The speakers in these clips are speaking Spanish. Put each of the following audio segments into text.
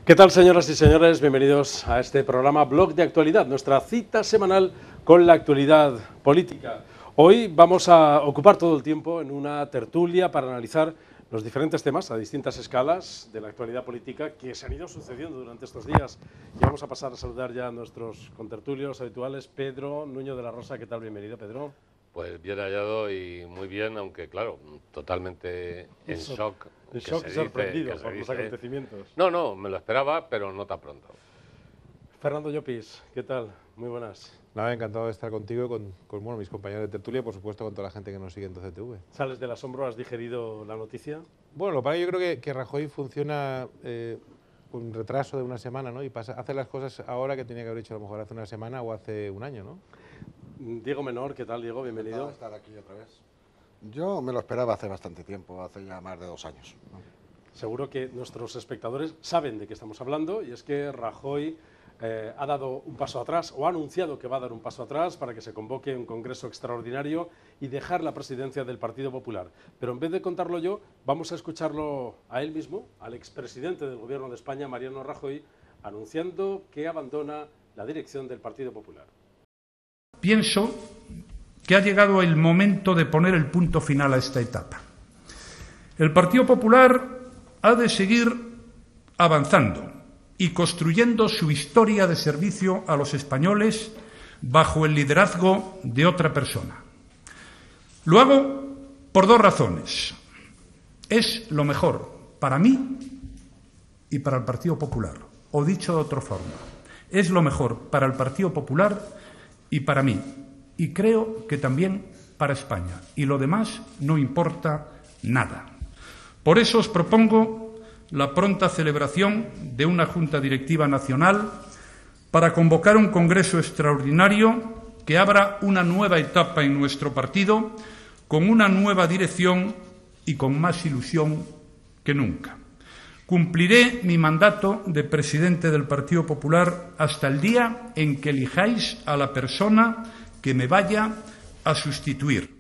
¿Qué tal, señoras y señores? Bienvenidos a este programa Blog de Actualidad, nuestra cita semanal con la actualidad política. Hoy vamos a ocupar todo el tiempo en una tertulia para analizar los diferentes temas a distintas escalas de la actualidad política que se han ido sucediendo durante estos días. Y vamos a pasar a saludar ya a nuestros contertulios habituales. Pedro Nuño de la Rosa, ¿qué tal? Bienvenido, Pedro. Pues bien hallado y muy bien, aunque claro, totalmente en shock. En shock y sorprendido por los acontecimientos. No, me lo esperaba, pero no tan pronto. Fernando Llopis, ¿qué tal? Muy buenas. Nada, encantado de estar contigo y con mis compañeros de tertulia y por supuesto con toda la gente que nos sigue en 12TV. ¿Sales del asombro? ¿Has digerido la noticia? Bueno, lo que yo creo que Rajoy funciona con retraso de una semana, ¿no? Y hace las cosas ahora que tenía que haber hecho a lo mejor hace una semana o hace un año, ¿no? Diego Menor, ¿qué tal, Diego? Bienvenido. Estar aquí otra vez. Yo me lo esperaba hace bastante tiempo, hace ya más de 2 años, ¿no? Seguro que nuestros espectadores saben de qué estamos hablando, y es que Rajoy ha dado un paso atrás, o ha anunciado que va a dar un paso atrás para que se convoque un congreso extraordinario y dejar la presidencia del Partido Popular. Pero en vez de contarlo yo, vamos a escucharlo a él mismo, al expresidente del Gobierno de España, Mariano Rajoy, anunciando que abandona la dirección del Partido Popular. Pienso que ha llegado el momento de poner el punto final a esta etapa. El Partido Popular ha de seguir avanzando y construyendo su historia de servicio a los españoles bajo el liderazgo de otra persona. Lo hago por 2 razones. Es lo mejor para mí y para el Partido Popular. O dicho de otra forma, es lo mejor para el Partido Popular y para mí. Y creo que también para España. Y lo demás no importa nada. Por eso os propongo la pronta celebración de una Junta Directiva Nacional para convocar un Congreso extraordinario que abra una nueva etapa en nuestro partido con una nueva dirección y con más ilusión que nunca. Cumpliré mi mandato de presidente del Partido Popular hasta el día en que elijáis a la persona que me vaya a sustituir.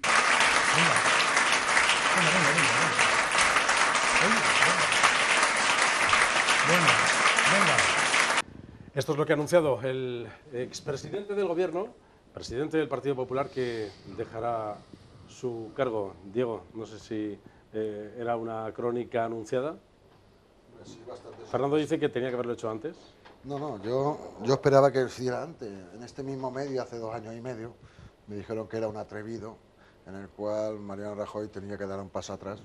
Esto es lo que ha anunciado el expresidente del Gobierno, presidente del Partido Popular, que dejará su cargo. Diego, no sé si era una crónica anunciada. Sí, Fernando dice que tenía que haberlo hecho antes. No, yo esperaba que lo hiciera antes. En este mismo medio, hace 2 años y medio, me dijeron que era un atrevido, en el cual Mariano Rajoy tenía que dar un paso atrás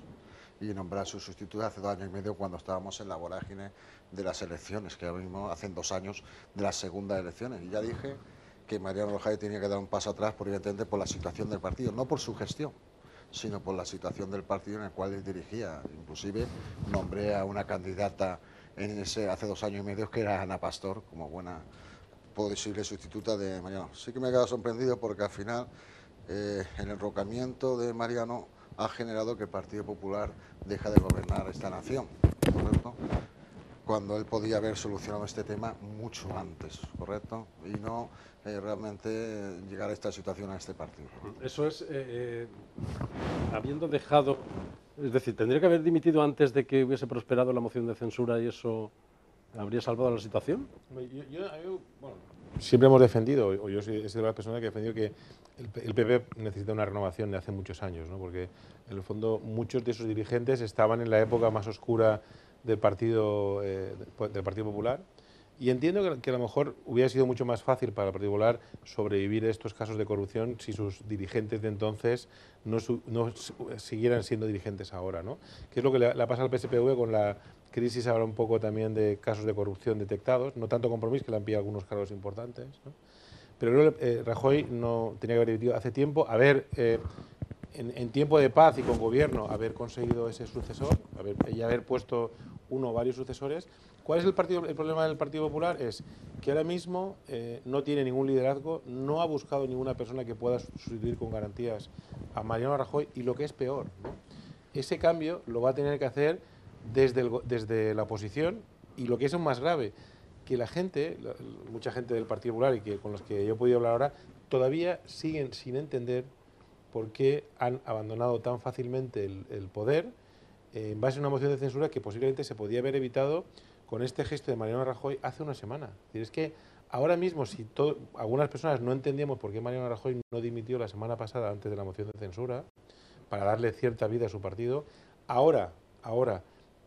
y nombrar su sustituto hace 2 años y medio, cuando estábamos en la vorágine de las elecciones, que ahora mismo hacen 2 años de las segundas elecciones. Y ya dije que Mariano Rajoy tenía que dar un paso atrás, evidentemente por la situación del partido, no por su gestión, sino por la situación del partido en el cual él dirigía. Inclusive nombré a una candidata hace 2 años y medio, que era Ana Pastor, como buena posible sustituta de Mariano. Sí que me he quedado sorprendido porque al final el enrocamiento de Mariano ha generado que el Partido Popular deja de gobernar esta nación, ¿correcto? Cuando él podía haber solucionado este tema mucho antes, ¿correcto? Y no realmente llegar a esta situación a este partido. Eso es, habiendo dejado, es decir, tendría que haber dimitido antes de que hubiese prosperado la moción de censura, y eso habría salvado la situación. Bueno, siempre hemos defendido, o yo soy de las personas que he defendido que el PP necesita una renovación de hace muchos años, ¿no? Porque en el fondo muchos de sus dirigentes estaban en la época más oscura del Partido Popular, y entiendo que a lo mejor hubiera sido mucho más fácil para el Partido Popular sobrevivir a estos casos de corrupción si sus dirigentes de entonces no siguieran siendo dirigentes ahora, ¿no? Que es lo que le ha pasado al PSPV con la crisis ahora un poco también de casos de corrupción detectados, no tanto Compromís, que le han pillado algunos cargos importantes, ¿no? Pero creo que Rajoy no tenía que haber dimitido hace tiempo, en tiempo de paz y con gobierno, haber conseguido ese sucesor, haber puesto uno o varios sucesores. ¿Cuál es el problema del Partido Popular? Es que ahora mismo no tiene ningún liderazgo, no ha buscado ninguna persona que pueda sustituir con garantías a Mariano Rajoy, y lo que es peor, ¿no? Ese cambio lo va a tener que hacer desde la oposición, y lo que es aún más grave, que mucha gente del Partido Popular y con los que yo he podido hablar ahora, todavía siguen sin entender por qué han abandonado tan fácilmente el poder en base a una moción de censura que posiblemente se podía haber evitado con este gesto de Mariano Rajoy hace una semana. Es decir, es que ahora mismo, si algunas personas no entendíamos por qué Mariano Rajoy no dimitió la semana pasada antes de la moción de censura, para darle cierta vida a su partido, ahora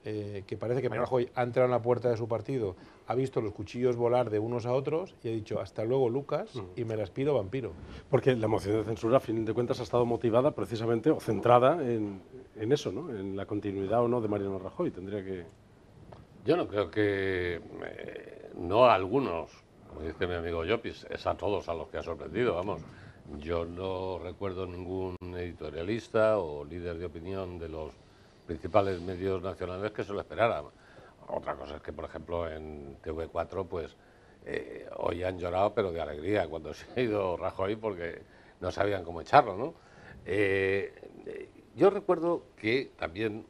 que parece que Mariano Rajoy ha entrado en la puerta de su partido, ha visto los cuchillos volar de unos a otros y ha dicho, hasta luego Lucas, y me las piro vampiro. Porque la moción de censura, a fin de cuentas, ha estado motivada precisamente o centrada en eso, ¿no? En la continuidad o no de Mariano Rajoy. Tendría que... Yo no creo que, no a algunos, como dice mi amigo Llopis, es a todos a los que ha sorprendido, vamos. Yo no recuerdo ningún editorialista o líder de opinión de los principales medios nacionales que se lo esperara. Otra cosa es que, por ejemplo, en TV4, pues, hoy han llorado, pero de alegría, cuando se ha ido Rajoy, porque no sabían cómo echarlo, ¿no? Yo recuerdo que también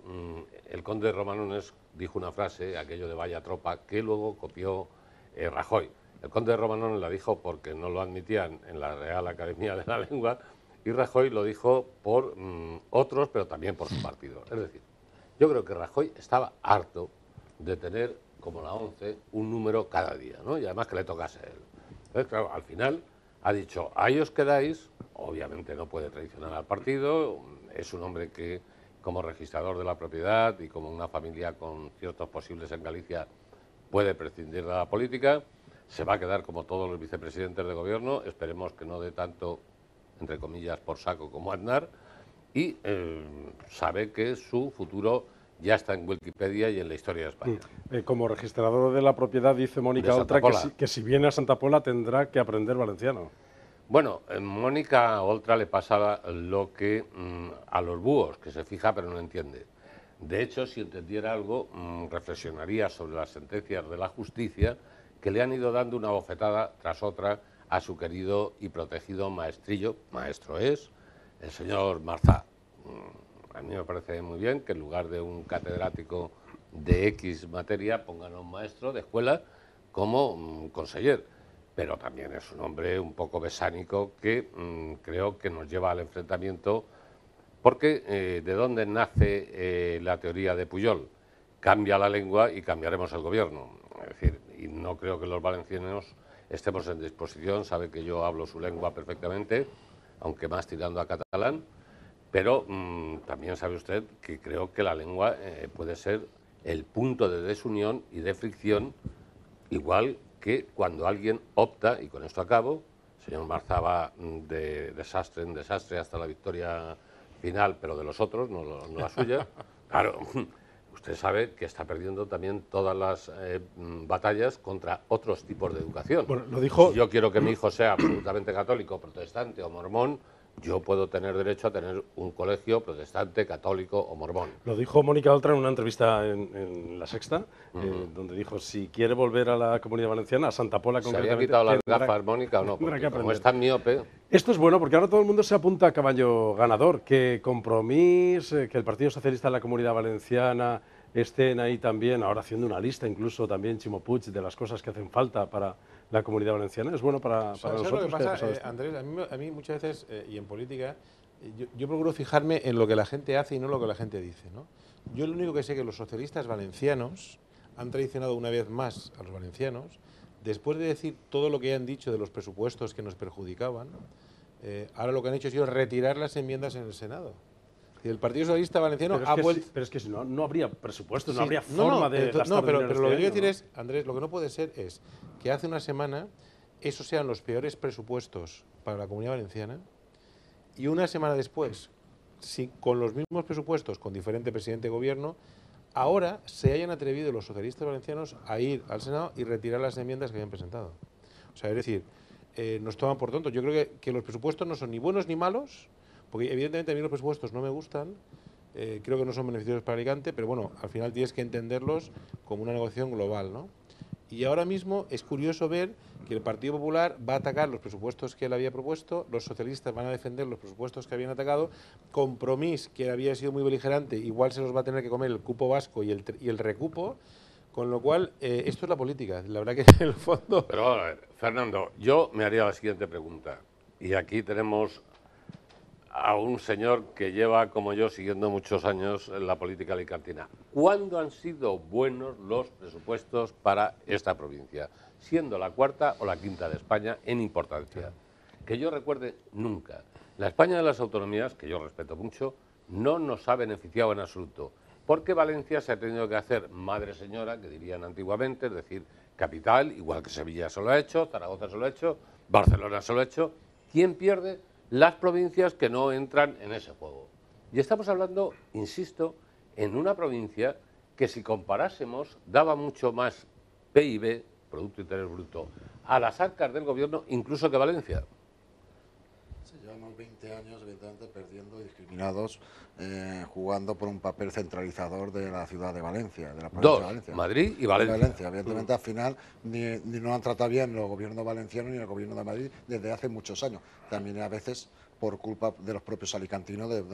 el conde Romanones dijo una frase, aquello de vaya tropa, que luego copió Rajoy. El conde Romanones la dijo porque no lo admitían en la Real Academia de la Lengua, y Rajoy lo dijo por otros, pero también por su partido. Es decir, yo creo que Rajoy estaba harto de tener, como la 11, un número cada día, ¿no? Y además que le tocase a él. Entonces, claro, al final ha dicho, ahí os quedáis, obviamente no puede traicionar al partido, es un hombre que, como registrador de la propiedad y como una familia con ciertos posibles en Galicia, puede prescindir de la política, se va a quedar como todos los vicepresidentes de gobierno, esperemos que no dé tanto, entre comillas, por saco como Aznar, y sabe que su futuro ya está en Wikipedia y en la historia de España. Como registrador de la propiedad, dice Mónica Oltra que si viene a Santa Pola tendrá que aprender valenciano. Bueno, Mónica Oltra le pasa lo que a los búhos, que se fija pero no entiende. De hecho, si entendiera algo, reflexionaría sobre las sentencias de la justicia que le han ido dando una bofetada tras otra a su querido y protegido maestrillo, maestro es, el señor Marzá. A mí me parece muy bien que en lugar de un catedrático de X materia pongan a un maestro de escuela como conseller. Pero también es un hombre un poco besánico que creo que nos lleva al enfrentamiento, porque ¿de dónde nace la teoría de Pujol? Cambia la lengua y cambiaremos el gobierno. Es decir, y no creo que los valencianos estemos en disposición, sabe que yo hablo su lengua perfectamente, aunque más tirando a catalán, pero también sabe usted que creo que la lengua puede ser el punto de desunión y de fricción, igual que cuando alguien opta, y con esto acabo, el señor Marzá va de desastre en desastre hasta la victoria final, pero de los otros, no la suya. Claro, usted sabe que está perdiendo también todas las batallas contra otros tipos de educación. Bueno, lo dijo... Si yo quiero que mi hijo sea absolutamente católico, protestante o mormón, yo puedo tener derecho a tener un colegio protestante, católico o mormón. Lo dijo Mónica Oltra en una entrevista en La Sexta, donde dijo, si quiere volver a la Comunidad Valenciana, a Santa Pola concretamente... ¿Se había quitado las gafas, Mónica, o no? Porque como es tan miope... Esto es bueno porque ahora todo el mundo se apunta a caballo ganador, que Compromís, que el Partido Socialista de la Comunidad Valenciana estén ahí también, ahora haciendo una lista, incluso también Chimo Puig, de las cosas que hacen falta para la Comunidad Valenciana. Es bueno para nosotros. ¿Sabes lo que pasa, Andrés? A mí muchas veces, y en política, yo procuro fijarme en lo que la gente hace y no lo que la gente dice, ¿no? Yo lo único que sé es que los socialistas valencianos han traicionado una vez más a los valencianos, después de decir todo lo que han dicho de los presupuestos que nos perjudicaban. Ahora lo que han hecho ha sido retirar las enmiendas en el Senado. Y el Partido Socialista Valenciano ha vuelto... Pero es que si no, no habría presupuesto, no habría forma de gastar No, pero dinero lo que este quiero año, decir es, Andrés, lo que no puede ser es que hace una semana esos sean los peores presupuestos para la Comunidad Valenciana y una semana después, con los mismos presupuestos, con diferente presidente de gobierno, ahora se hayan atrevido los socialistas valencianos a ir al Senado y retirar las enmiendas que habían presentado. O sea, es decir, nos toman por tontos. Yo creo que los presupuestos no son ni buenos ni malos, porque evidentemente a mí los presupuestos no me gustan, creo que no son beneficiosos para Alicante, pero bueno, al final tienes que entenderlos como una negociación global, ¿no? Y ahora mismo es curioso ver que el Partido Popular va a atacar los presupuestos que él había propuesto, los socialistas van a defender los presupuestos que habían atacado, Compromís, que había sido muy beligerante, igual se los va a tener que comer el cupo vasco y el recupo, con lo cual esto es la política, la verdad que en el fondo... Pero a ver, Fernando, yo me haría la siguiente pregunta, y aquí tenemos a un señor que lleva, como yo, siguiendo muchos años la política alicantina. ¿Cuándo han sido buenos los presupuestos para esta provincia? Siendo la cuarta o la quinta de España en importancia. Que yo recuerde, nunca. La España de las autonomías, que yo respeto mucho, no nos ha beneficiado en absoluto. Porque Valencia se ha tenido que hacer madre señora, que dirían antiguamente, es decir, capital, igual que Sevilla se lo ha hecho, Zaragoza se lo ha hecho, Barcelona se lo ha hecho. ¿Quién pierde? Las provincias que no entran en ese juego. Y estamos hablando, insisto, en una provincia que si comparásemos daba mucho más PIB, Producto Interés Bruto, a las arcas del gobierno incluso que Valencia. Sí, llevamos 20 años, evidentemente, perdiendo y discriminados, jugando por un papel centralizador de la ciudad de Valencia, de la provincia de Valencia. Madrid y Valencia. Evidentemente, al final, ni no han tratado bien los gobiernos valencianos ni el gobierno de Madrid desde hace muchos años. También a veces por culpa de los propios alicantinos de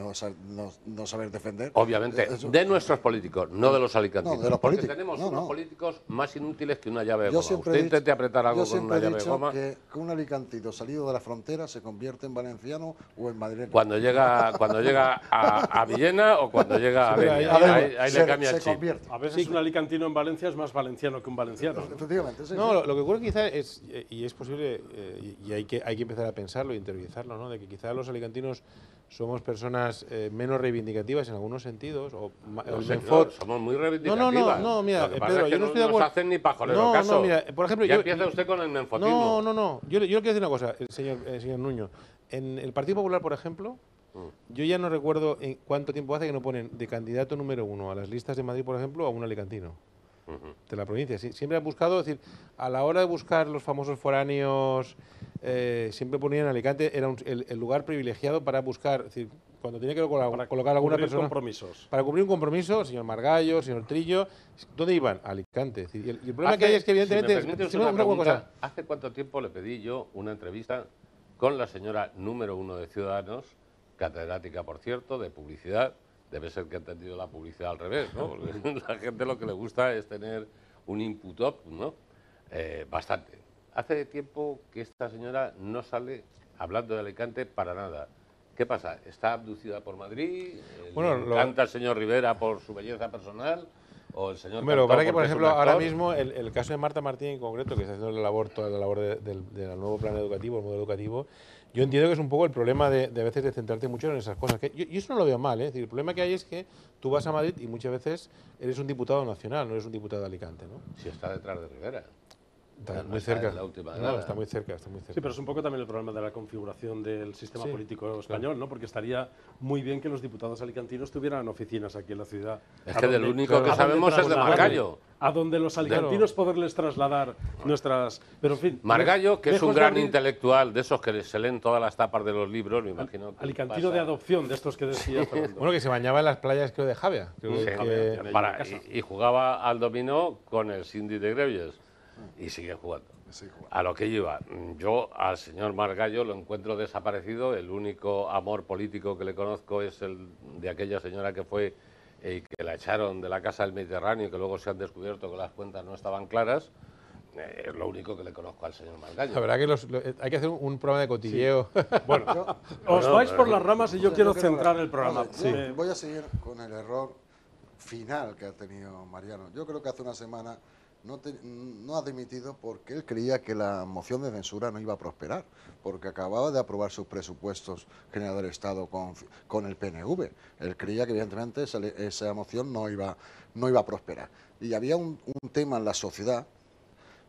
no saber defender. Obviamente, de nuestros políticos, no de los alicantinos. No, de los porque políticos. tenemos No, unos no. políticos más inútiles que una llave de Yo goma. siempre Usted he intente dicho- apretar algo yo con una siempre he llave de dicho goma. que un alicantino salido de la frontera se convierte en valenciano o en madrileño. Cuando llega a Villena o cuando llega a Sí, Denia. Ahí le cambia el se chip. convierte. A veces un alicantino en Valencia es más valenciano que un valenciano. Efectivamente, sí. No, lo que ocurre quizá es, y es posible, y hay que empezar a pensarlo e interiorizarlo, ¿no? De que quizá los alicantinos somos personas menos reivindicativas en algunos sentidos, o No, el señor, Menfort. somos muy reivindicativas. No, mira, Lo que pasa Pedro, es que yo no estoy de nos acuerdo. hacen ni pajolero No, caso. no, mira, por ejemplo, ya yo- empieza usted con el menfotismo. No. Yo le quiero decir una cosa, señor Nuño. En el Partido Popular, por ejemplo, yo ya no recuerdo en cuánto tiempo hace que no ponen de candidato número 1 a las listas de Madrid, por ejemplo, a un alicantino de la provincia. Siempre han buscado, es decir, a la hora de buscar los famosos foráneos, siempre ponían Alicante, era el lugar privilegiado para buscar, es decir, cuando tenía que colocar alguna Cubrir persona. compromisos. Para cumplir un compromiso, señor Margallo, señor Trillo, ¿dónde iban? A Alicante. Es decir, y el problema que hay es que, evidentemente, si me permite usted una una cosa. pregunta, ¿hace cuánto tiempo le pedí yo una entrevista con la señora número 1 de Ciudadanos, catedrática, por cierto, de publicidad? Debe ser que ha entendido la publicidad al revés, ¿no? Porque la gente lo que le gusta es tener un input up, ¿no? Bastante. Hace tiempo que esta señora no sale hablando de Alicante para nada. ¿Qué pasa? ¿Está abducida por Madrid? Bueno, ¿Le encanta el señor Rivera por su belleza personal? ¿O el señor Hombre, lo que Cantó pasa es que, por porque es un ejemplo, ahora actor? mismo el caso de Marta Martín en concreto, que está haciendo toda la labor del nuevo plan educativo, el modelo educativo, yo entiendo que es un poco el problema de a veces de centrarte mucho en esas cosas. Yo eso no lo veo mal, ¿eh? Es decir, el problema que hay es que tú vas a Madrid y muchas veces eres un diputado nacional, no eres un diputado de Alicante, ¿no? Si está detrás de Rivera. Está No muy está en cerca. la última No, nada. está muy cerca, está muy cerca. Sí, pero es un poco también el problema de la configuración del sistema Sí, político español, ¿no? Porque estaría muy bien que los diputados alicantinos tuvieran oficinas aquí en la ciudad. Es A que del donde- único que a donde sabemos es de trasladar- Margallo. A donde los alicantinos poderles trasladar nuestras... Pero en fin... Margallo, que es lejos un de gran abrir- intelectual, de esos que se leen todas las tapas de los libros, me imagino. que Alicantino pasa. de adopción, de estos que decía Fernando. Bueno, que se bañaba en las playas, creo, de Javia. Creo Sí, que- Javia, tiene para- ahí una casa. y jugaba al dominó con el Cindy de Greuges y sigue jugando. A lo que iba, yo al señor Margallo lo encuentro desaparecido, el único amor político que le conozco es el de aquella señora que fue y que la echaron de la Casa del Mediterráneo y que luego se han descubierto que las cuentas no estaban claras. Es lo único que le conozco al señor Margallo. La verdad que hay que hacer un programa de cotilleo. Bueno, os vais por las ramas y yo quiero centrar el programa. Voy a seguir con el error final que ha tenido Mariano. Yo creo que hace una semana no ha dimitido porque él creía que la moción de censura no iba a prosperar, porque acababa de aprobar sus presupuestos general del Estado con el PNV. Él creía que evidentemente esa moción no iba a prosperar. Y había un tema en la sociedad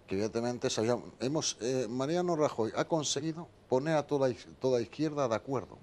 que evidentemente Mariano Rajoy ha conseguido poner a toda izquierda de acuerdo,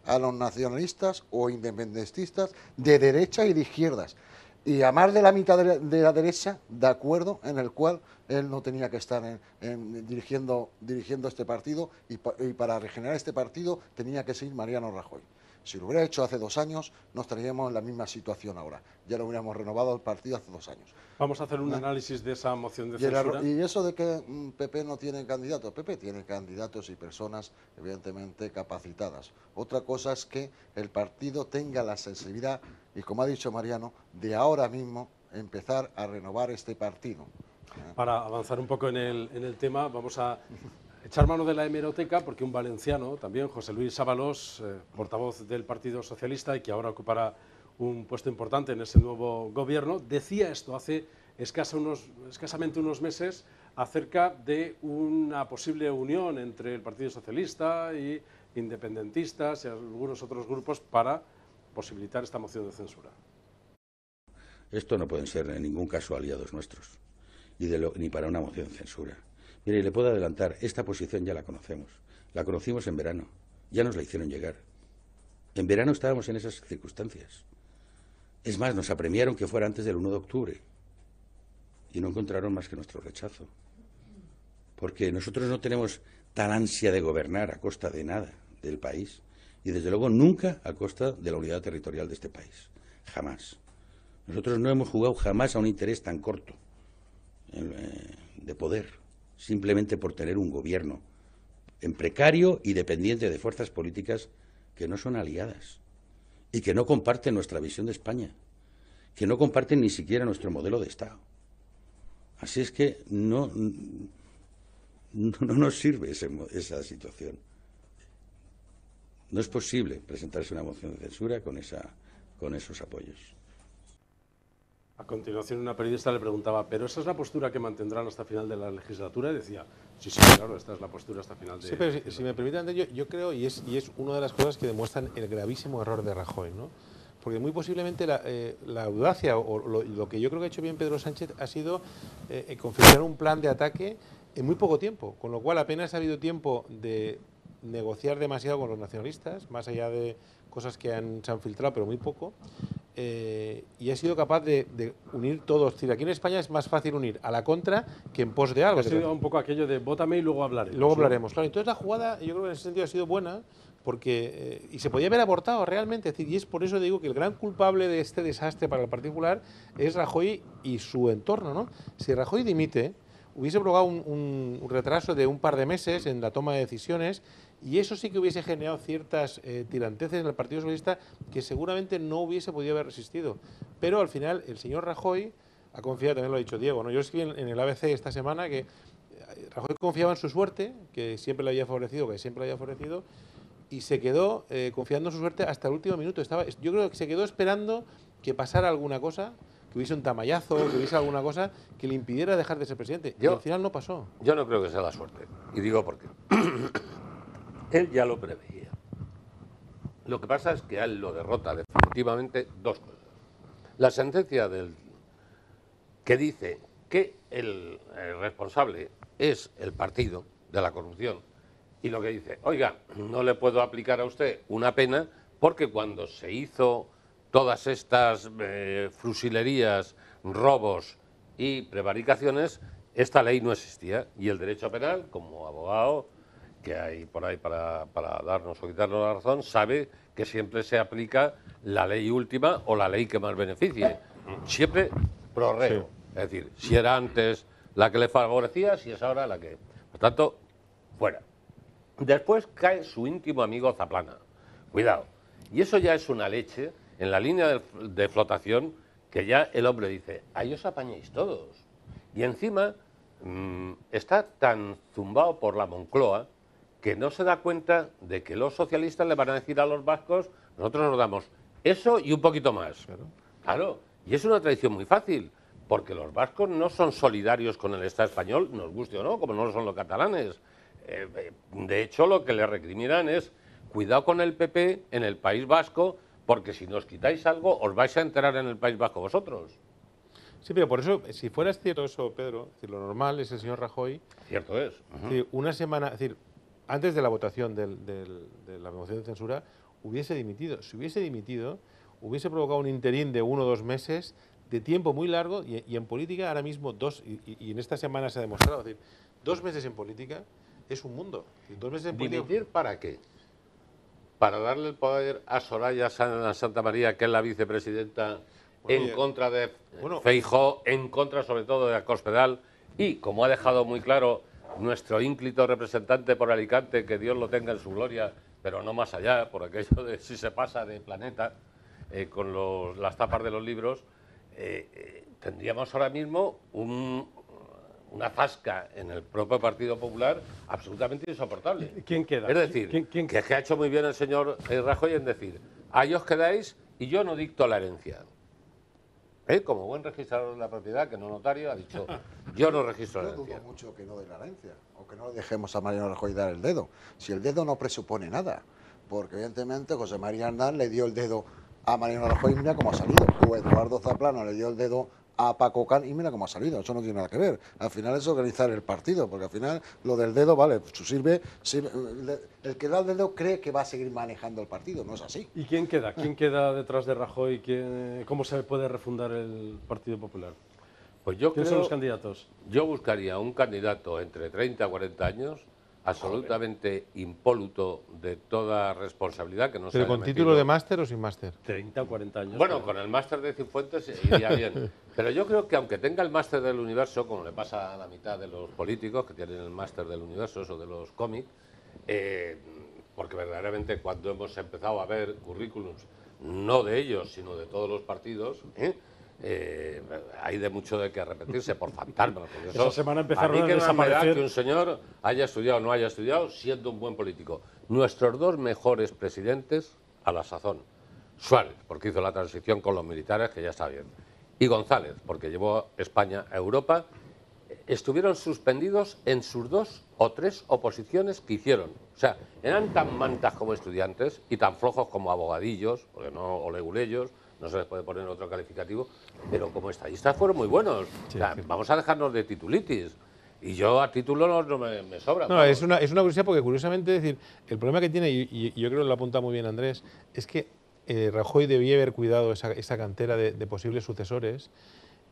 a los nacionalistas o independentistas de derecha y de izquierdas, y a más de la mitad de la derecha de acuerdo en el cual él no tenía que estar dirigiendo este partido y para regenerar este partido tenía que seguir Mariano Rajoy. Si lo hubiera hecho hace 2 años, no estaríamos en la misma situación ahora. Ya lo hubiéramos renovado el partido hace 2 años. Vamos a hacer un análisis de esa moción de censura. Y eso de que PP no tiene candidatos, PP tiene candidatos y personas evidentemente capacitadas. Otra cosa es que el partido tenga la sensibilidad, y como ha dicho Mariano, de ahora mismo empezar a renovar este partido. Para avanzar un poco en el tema, vamos a echar mano de la hemeroteca, porque un valenciano también, José Luis Ábalos, portavoz del Partido Socialista y que ahora ocupará un puesto importante en ese nuevo gobierno, decía esto hace escasamente unos meses acerca de una posible unión entre el Partido Socialista y independentistas y algunos otros grupos para posibilitar esta moción de censura. Esto no pueden ser en ningún caso aliados nuestros, ni para una moción de censura. Mire, le puedo adelantar, esta posición ya la conocemos. La conocimos en verano, ya nos la hicieron llegar. En verano estábamos en esas circunstancias. Es más, nos apremiaron que fuera antes del 1 de octubre y no encontraron más que nuestro rechazo. Porque nosotros no tenemos tal ansia de gobernar a costa de nada del país y desde luego nunca a costa de la unidad territorial de este país. Jamás. Nosotros no hemos jugado jamás a un interés tan corto de poder, simplemente por tener un gobierno en precario y dependiente de fuerzas políticas que no son aliadas y que no comparten nuestra visión de España, que no comparten ni siquiera nuestro modelo de Estado. Así es que no nos sirve esa situación. No es posible presentarse una moción de censura con esos apoyos. A continuación, una periodista le preguntaba, ¿pero esa es la postura que mantendrán hasta final de la legislatura? Y decía, sí, claro, esta es la postura hasta final de... Sí, pero si me permiten, yo creo, y es una de las cosas que demuestran el gravísimo error de Rajoy, ¿no? Porque muy posiblemente la audacia o lo que yo creo que ha hecho bien Pedro Sánchez ha sido configurar un plan de ataque en muy poco tiempo, con lo cual apenas ha habido tiempo de negociar demasiado con los nacionalistas, más allá de cosas que se han filtrado, pero muy poco. Y ha sido capaz de unir todos. Es decir, aquí en España es más fácil unir a la contra que en pos de algo. Ha sido un poco aquello de vótame y luego hablaremos. Luego hablaremos, claro. Entonces la jugada, yo creo que en ese sentido ha sido buena, porque y se podía haber abortado realmente. Es decir, y es por eso digo que el gran culpable de este desastre para el particular es Rajoy y su entorno, ¿no? Si Rajoy dimite, hubiese provocado un retraso de un par de meses en la toma de decisiones y eso sí que hubiese generado ciertas tiranteces en el Partido Socialista que seguramente no hubiese podido haber resistido. Pero al final el señor Rajoy ha confiado, también lo ha dicho Diego, ¿no? Yo escribí en el ABC esta semana que Rajoy confiaba en su suerte, que siempre le había favorecido, y se quedó confiando en su suerte hasta el último minuto. Yo creo que se quedó esperando que pasara alguna cosa, que hubiese un tamallazo, que hubiese alguna cosa que le impidiera dejar de ser presidente. Y al final no pasó. Yo no creo que sea la suerte. Y digo por qué. Él ya lo preveía. Lo que pasa es que a él lo derrota definitivamente dos cosas. La sentencia que dice que el responsable es el partido de la corrupción y lo que dice, oiga, no le puedo aplicar a usted una pena porque cuando se hizo todas estas fusilerías, robos y prevaricaciones, esta ley no existía y el derecho penal, como abogado que hay por ahí para darnos o quitarnos la razón, sabe que siempre se aplica la ley última o la ley que más beneficie. Siempre pro reo. Sí. Es decir, si era antes la que le favorecía, si es ahora la que... Por tanto, fuera. Después cae su íntimo amigo Zaplana. Cuidado. Y eso ya es una leche en la línea de flotación que ya el hombre dice, ahí os apañéis todos. Y encima está tan zumbado por la Moncloa que no se da cuenta de que los socialistas le van a decir a los vascos, nosotros nos damos eso y un poquito más. Claro, y es una tradición muy fácil, porque los vascos no son solidarios con el Estado español, nos guste o no, como no lo son los catalanes. De hecho, lo que le recriminan es, cuidado con el PP en el País Vasco, porque si nos quitáis algo, os vais a enterar en el País Vasco vosotros. Sí, pero por eso, si fuera cierto eso, Pedro, es decir, lo normal es el señor Rajoy... Cierto es. Es decir, una semana, es decir, antes de la votación de la moción de censura, hubiese dimitido. Si hubiese dimitido, hubiese provocado un interín de 1 o 2 meses de tiempo muy largo y en política ahora mismo y en esta semana se ha demostrado, es decir, 2 meses en política es un mundo. 2 meses en ¿Dimitir política... para qué? Para darle el poder a Soraya Santa María, que es la vicepresidenta, en contra de Feijóo, en contra sobre todo de Cospedal, y como ha dejado muy claro nuestro ínclito representante por Alicante, que Dios lo tenga en su gloria, pero no más allá, por aquello de si se pasa de planeta, con las tapas de los libros, tendríamos ahora mismo una zasca en el propio Partido Popular absolutamente insoportable. ¿Quién queda? Es decir, ¿Quién que ha hecho muy bien el señor Rajoy en decir, ahí os quedáis y yo no dicto la herencia. Como buen registrador de la propiedad, que no notario, ha dicho, yo no registro la Yo herencia. dudo mucho que no dé la herencia, o que no le dejemos a Mariano Rajoy dar el dedo. Si el dedo no presupone nada, porque evidentemente José María Aznar le dio el dedo a Mariano Rajoy y mira cómo ha salido, o Eduardo Zaplana le dio el dedo a Paco Can y mira cómo ha salido, eso no tiene nada que ver. Al final es organizar el partido, porque al final lo del dedo, vale, sirve, el que da el dedo cree que va a seguir manejando el partido, no es así. ¿Y quién queda? ¿Quién queda detrás de Rajoy? ¿Cómo se puede refundar el Partido Popular? Pues yo ¿Quiénes creo, son los candidatos? yo buscaría un candidato entre 30 y 40 años, absolutamente impoluto de toda responsabilidad, que no se ¿Pero haya con metido. título de máster o sin máster? 30 o 40 años. Bueno, con el máster de Cifuentes iría bien. Pero yo creo que aunque tenga el máster del universo, como le pasa a la mitad de los políticos que tienen el máster del universo, o de los cómics, porque verdaderamente cuando hemos empezado a ver currículums, no de ellos, sino de todos los partidos, hay de mucho de que arrepentirse por fantasmas. Por eso, Esa semana empezaron a mí a que más me da desaparecer. que un señor haya estudiado o no haya estudiado, siendo un buen político. Nuestros dos mejores presidentes, a la sazón, Suárez, porque hizo la transición con los militares, que ya está bien, y González, porque llevó España a Europa, estuvieron suspendidos en sus 2 o 3 oposiciones que hicieron. O sea, eran tan mantas como estudiantes y tan flojos como abogadillos, o leguleyos, no se les puede poner otro calificativo, pero como estadistas fueron muy buenos. Sí, o sea, sí. vamos a dejarnos de titulitis. Y yo a título no me sobra. No, es una curiosidad porque curiosamente, es decir, el problema que tiene, y yo creo que lo apunta muy bien Andrés, es que Rajoy debía haber cuidado esa cantera de posibles sucesores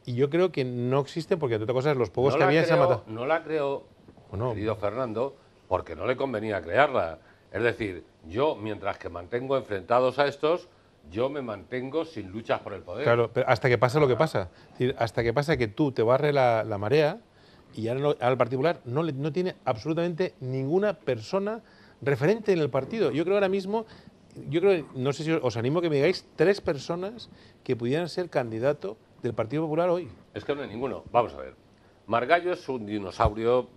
y yo creo que no existen porque, entre otras cosas, los pocos no que había se han matado. No la creo, Bueno, querido Fernando, porque no le convenía crearla. Es decir, yo, mientras que mantengo enfrentados a estos, yo me mantengo sin luchas por el poder. claro, pero hasta que pasa lo que pasa. Es decir, hasta que pasa que tú te barre la marea y ahora al particular no tiene absolutamente ninguna persona referente en el partido. Yo creo ahora mismo, no sé si os animo a que me digáis 3 personas que pudieran ser candidato del Partido Popular hoy. Es que no hay ninguno. Vamos a ver. Margallo es un dinosaurio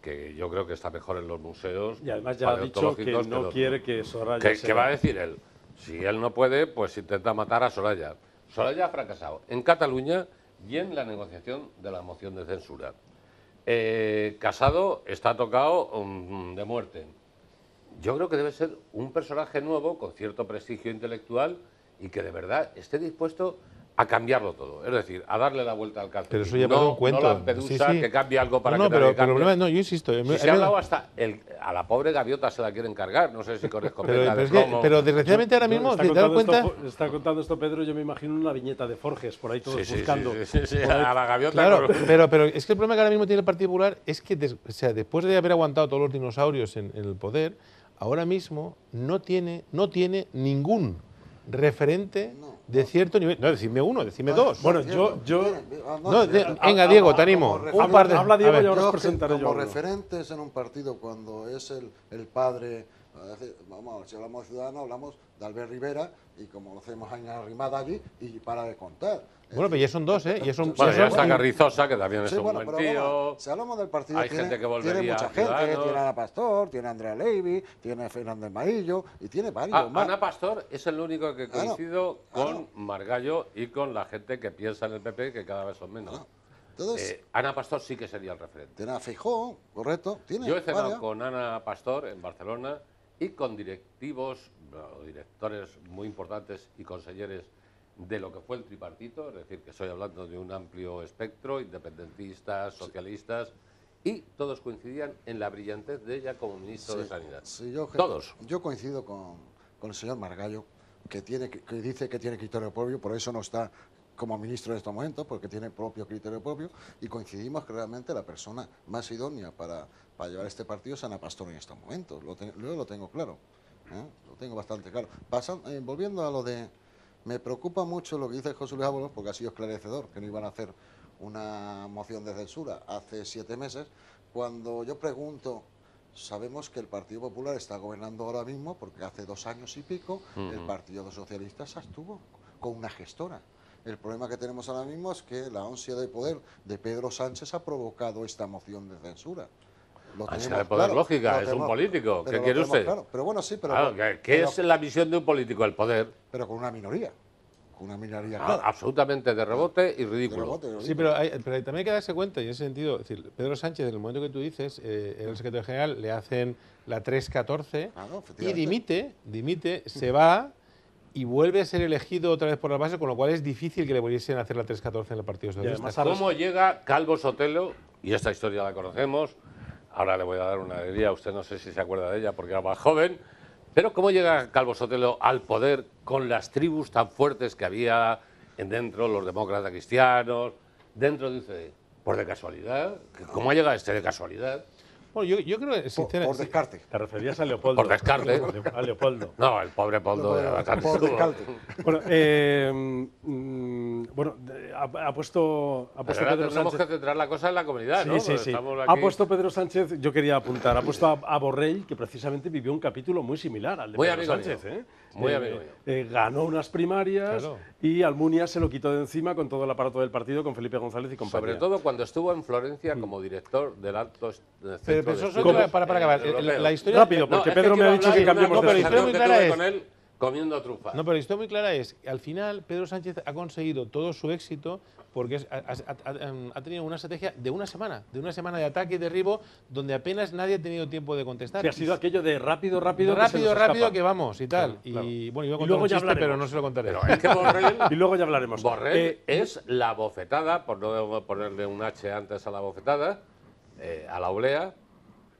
que yo creo que está mejor en los museos. Y además ya ha dicho que paleontológicos no los- quiere que Soraya ¿Qué va a decir él? Si él no puede, pues intenta matar a Soraya. Soraya ha fracasado en Cataluña y en la negociación de la moción de censura. Casado está tocado de muerte. Yo creo que debe ser un personaje nuevo, con cierto prestigio intelectual y que de verdad esté dispuesto a cambiarlo todo. Es decir, a darle la vuelta al calcetín. Pero eso ya parece un cuento. No la Lampedusa, Sí, sí. que cambie algo para No, que pero nadie el cambie. problema, no, yo insisto. Si se ha hablado hasta a la pobre gaviota se la quieren cargar, no sé si con escopeta de plomo. pero desgraciadamente ahora mismo, Está ¿te das contando, cuenta? está contando esto, Pedro, yo me imagino una viñeta de Forges, por ahí todos Sí, buscando. sí, por ahí. a la gaviota. Claro, con- pero es que el problema que ahora mismo tiene el Partido Popular es que después de haber aguantado todos los dinosaurios en el poder, ahora mismo no tiene ningún referente de cierto nivel. No, decidme uno, decidme dos. Bueno, Cierto, yo- tiene- No, sí, venga, Diego, te animo. como Un par de. habla Diego a ver. y ahora os Yo, presentaré yo. como uno. referentes en un partido, cuando es el padre, vamos a ver, si hablamos de Ciudadanos, hablamos de Albert Rivera, y como lo hacemos Aina Arrimada allí, y para de contar. Bueno, pero ya son dos, ¿eh? Ya son, Bueno, ya ya son- está Carrizosa, que también es Sí, un bueno, buen pero tío. vamos, si hablamos del partido, Hay tiene, gente que tiene volvería mucha a gente, Ciudadanos. tiene a Ana Pastor, tiene a Andrea Levy, tiene a Fernández Maillo, y tiene varios más. Ana Pastor es el único que Claro, coincido claro. con Margallo y con la gente que piensa en el PP, que cada vez son menos. Entonces, Ana Pastor sí que sería el referente. tiene a Feijóo, correcto, tiene Yo he cenado varias. con Ana Pastor en Barcelona y con directivos, o directores muy importantes y consejeros de lo que fue el tripartito, es decir, que estoy hablando de un amplio espectro, independentistas, socialistas, y todos coincidían en la brillantez de ella como ministro de Sanidad. Sí, yo, Todos. Yo coincido con el señor Margallo, que dice que tiene criterio propio, por eso no está como ministro en estos momentos, porque tiene propio criterio propio, y coincidimos que realmente la persona más idónea para llevar este partido es Ana Pastor en estos momentos. Yo lo tengo claro, lo tengo bastante claro. Volviendo a lo de... Me preocupa mucho lo que dice José Luis Ábalos, porque ha sido esclarecedor, que no iban a hacer una moción de censura hace 7 meses, cuando yo pregunto... Sabemos que el Partido Popular está gobernando ahora mismo porque hace 2 años y pico el Partido Socialista se abstuvo con una gestora. El problema que tenemos ahora mismo es que la ansia de poder de Pedro Sánchez ha provocado esta moción de censura. Ansia de poder, lógica, es un político. ¿Qué quiere usted? Claro, pero bueno, sí, pero... Claro, ¿qué es la visión de un político? El poder. Pero con una minoría. Con una minoría clara. Absolutamente de rebote y ridículo. Sí, pero también hay que darse cuenta, y en ese sentido, es decir, Pedro Sánchez, en el momento que tú dices, el secretario general le hacen la 314 y dimite, se va y vuelve a ser elegido otra vez por la base, con lo cual es difícil que le volviesen a hacer la 314 en el Partido Socialista. ¿Cómo llega Calvo Sotelo? Y esta historia la conocemos. Ahora le voy a dar una alegría, usted no sé si se acuerda de ella porque era más joven, pero ¿cómo llega Calvo Sotelo al poder con las tribus tan fuertes que había dentro, los demócratas cristianos, dentro, dice, por de casualidad? ¿Cómo llega este de casualidad? Bueno, yo creo que por descarte. Te referías a Leopoldo. Por descarte. A Leopoldo. No, el pobre Poldo. Por descarte. Bueno, ha puesto Pedro tenemos Sánchez. que centrar la cosa en la comunidad, ¿no? Sí. Ha puesto Pedro Sánchez, yo quería apuntar, ha puesto a Borrell, que precisamente vivió un capítulo muy similar al de Pedro Sánchez. Muy amigo mío. Ganó unas primarias y Almunia se lo quitó de encima con todo el aparato del partido, con Felipe González y compañía. Sobre todo cuando estuvo en Florencia como director del alto centro. Pero eso para acabar, la historia... Rápido, porque Pedro me ha dicho que cambiemos de historia muy clara es... con él comiendo trufa. No, pero la historia muy clara es que al final Pedro Sánchez ha conseguido todo su éxito porque ha tenido una estrategia de una semana de ataque y derribo donde apenas nadie ha tenido tiempo de contestar. Sí, ha sido aquello de rápido que vamos y tal. Claro. Y bueno, iba a contar luego un ya chiste, pero no se lo contaré. Pero es que Borrell, y luego ya hablaremos. Borrell es la bofetada, por no ponerle un H antes a la bofetada, a la oblea,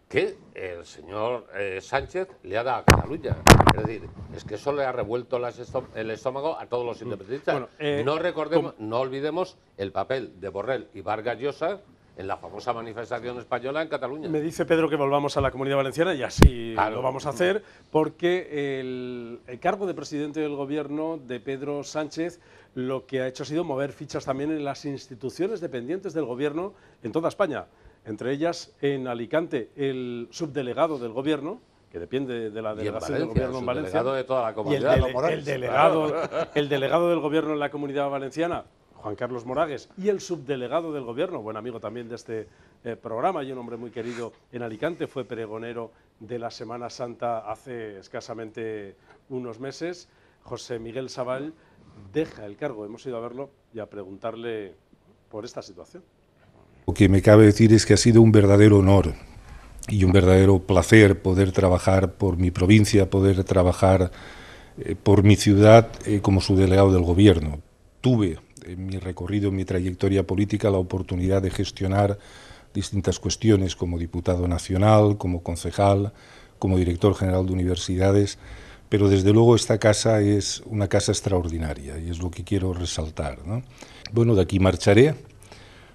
que el señor Sánchez le ha dado a Cataluña. Es decir, es que eso le ha revuelto el estómago a todos los independentistas. Bueno, no olvidemos el papel de Borrell y Vargas Llosa en la famosa manifestación española en Cataluña. Me dice Pedro que volvamos a la Comunidad Valenciana y así lo vamos a hacer, porque el cargo de presidente del Gobierno de Pedro Sánchez lo que ha hecho ha sido mover fichas también en las instituciones dependientes del Gobierno en toda España. Entre ellas, en Alicante, el subdelegado del Gobierno, que depende de la delegación del Gobierno en Valencia, de toda la comunidad, el delegado del Gobierno en la Comunidad Valenciana, Juan Carlos Moragues, y el subdelegado del Gobierno, buen amigo también de este programa y un hombre muy querido en Alicante, fue pregonero de la Semana Santa hace escasamente unos meses, José Miguel Savall, deja el cargo. Hemos ido a verlo y a preguntarle por esta situación. Lo que me cabe decir es que ha sido un verdadero honor y un verdadero placer poder trabajar por mi provincia, poder trabajar por mi ciudad como subdelegado del Gobierno. Tuve en mi recorrido, en mi trayectoria política, la oportunidad de gestionar distintas cuestiones como diputado nacional, como concejal, como director general de universidades, pero desde luego esta casa es una casa extraordinaria y es lo que quiero resaltar, ¿no? Bueno, de aquí marcharé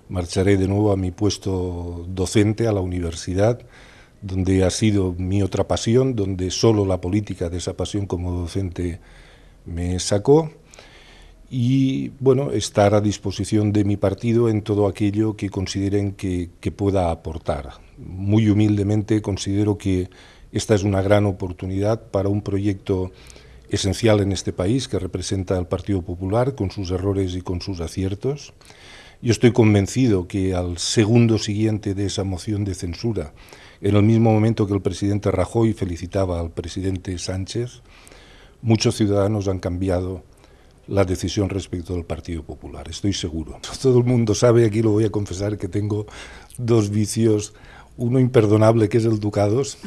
de nuevo a mi puesto docente, a la universidad, donde ha sido mi otra pasión, donde solo la política de esa pasión como docente me sacó, y bueno, estar a disposición de mi partido en todo aquello que consideren que pueda aportar. Muy humildemente considero que esta es una gran oportunidad para un proyecto esencial en este país que representa al Partido Popular con sus errores y con sus aciertos. Yo estoy convencido que al segundo siguiente de esa moción de censura, en el mismo momento que el presidente Rajoy felicitaba al presidente Sánchez, muchos ciudadanos han cambiado la decisión respecto del Partido Popular, estoy seguro. Todo el mundo sabe, aquí lo voy a confesar, que tengo dos vicios, uno imperdonable que es el ducados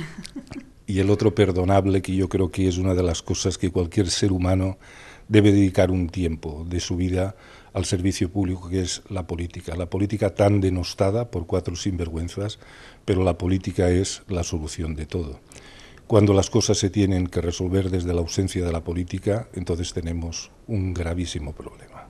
y el otro perdonable que yo creo que es una de las cosas que cualquier ser humano debe dedicar un tiempo de su vida al servicio público, que es la política tan denostada por cuatro sinvergüenzas, pero la política es la solución de todo. Cuando las cosas se tienen que resolver desde la ausencia de la política, entonces tenemos un gravísimo problema.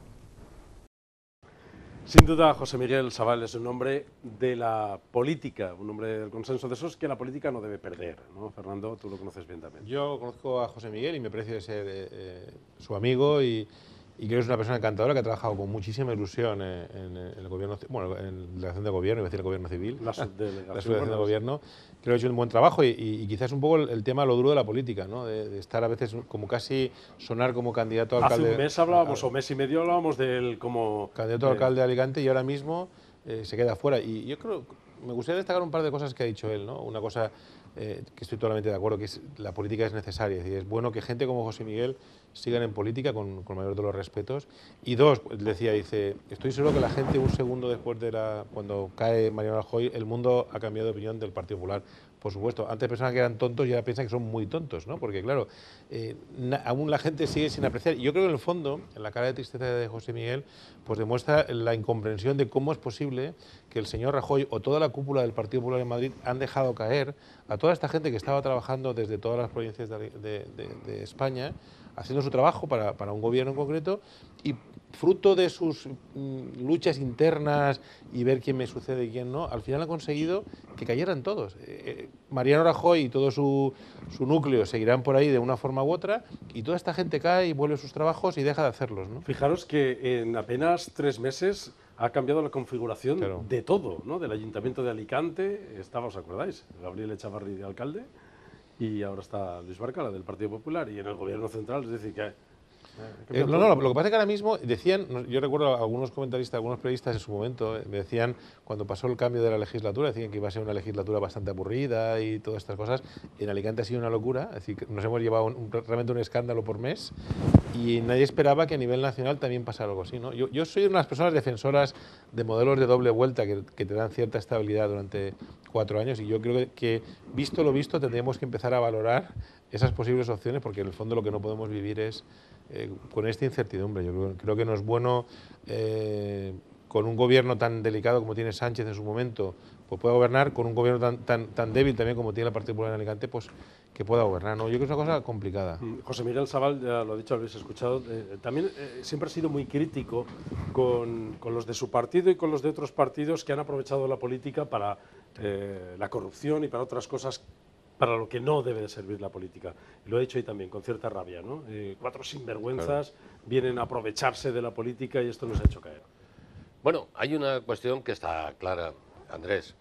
Sin duda, José Miguel Savall es un hombre de la política, un hombre del consenso de esos que la política no debe perder, ¿no? Fernando, tú lo conoces bien también. Yo conozco a José Miguel y me parece ser su amigo y y creo que es una persona encantadora que ha trabajado con muchísima ilusión en el gobierno, bueno, en la delegación de gobierno, iba a decir el gobierno civil, La subdelegación, la subdelegación de gobierno. Creo que ha hecho un buen trabajo y quizás un poco el tema, lo duro de la política, ¿no? De estar a veces como casi sonar como candidato a alcalde. Hace un mes hablábamos, o mes y medio hablábamos de él como candidato a alcalde de Alicante y ahora mismo se queda fuera. Y yo creo, me gustaría destacar un par de cosas que ha dicho él, ¿no? Una cosa que estoy totalmente de acuerdo, que es la política es necesaria. Es decir, es bueno que gente como José Miguel sigan en política con mayor de los respetos. Y dos, decía, dice, estoy seguro que la gente un segundo después de cuando cae Mariano Rajoy, el mundo ha cambiado de opinión del Partido Popular. Por supuesto, antes pensaban que eran tontos y ahora piensan que son muy tontos, ¿no? Porque claro, aún la gente sigue sin apreciar. Y yo creo que en el fondo, en la cara de tristeza de José Miguel, pues demuestra la incomprensión de cómo es posible que el señor Rajoy o toda la cúpula del Partido Popular en Madrid han dejado caer a toda esta gente que estaba trabajando desde todas las provincias de España, haciendo su trabajo para un gobierno en concreto, y fruto de sus luchas internas y ver quién me sucede y quién no, al final han conseguido que cayeran todos. Mariano Rajoy y todo su núcleo seguirán por ahí de una forma u otra, y toda esta gente cae y vuelve a sus trabajos y deja de hacerlos, ¿no? Fijaros que en apenas 3 meses ha cambiado la configuración Claro. de todo, ¿no? Del Ayuntamiento de Alicante, estaba, ¿os acordáis? Gabriel Echavarri de alcalde, y ahora está Luis Barcala del Partido Popular, y en el Gobierno Central, es decir, que... No, lo que pasa es que ahora mismo decían, yo recuerdo a algunos comentaristas, algunos periodistas en su momento, me decían, cuando pasó el cambio de la legislatura, decían que iba a ser una legislatura bastante aburrida y todas estas cosas. En Alicante ha sido una locura, es decir, que nos hemos llevado realmente un escándalo por mes, y nadie esperaba que a nivel nacional también pasara algo así, ¿no? Yo soy una de las personas defensoras de modelos de doble vuelta que te dan cierta estabilidad durante 4 años, y yo creo que visto lo visto tendríamos que empezar a valorar esas posibles opciones, porque en el fondo lo que no podemos vivir es con esta incertidumbre. Yo creo que no es bueno, con un gobierno tan delicado como tiene Sánchez en su momento, pues pueda gobernar, con un gobierno tan débil también como tiene el Partido Popular en Alicante, pues que pueda gobernar, ¿no? Yo creo que es una cosa complicada. José Miguel Sabal, ya lo ha dicho, lo habéis escuchado, también siempre ha sido muy crítico con los de su partido y con los de otros partidos que han aprovechado la política para la corrupción y para otras cosas para lo que no debe de servir la política. Y lo he dicho ahí también, con cierta rabia, ¿no? 4 sinvergüenzas vienen a aprovecharse de la política y esto nos ha hecho caer. Bueno, hay una cuestión que está clara, Andrés,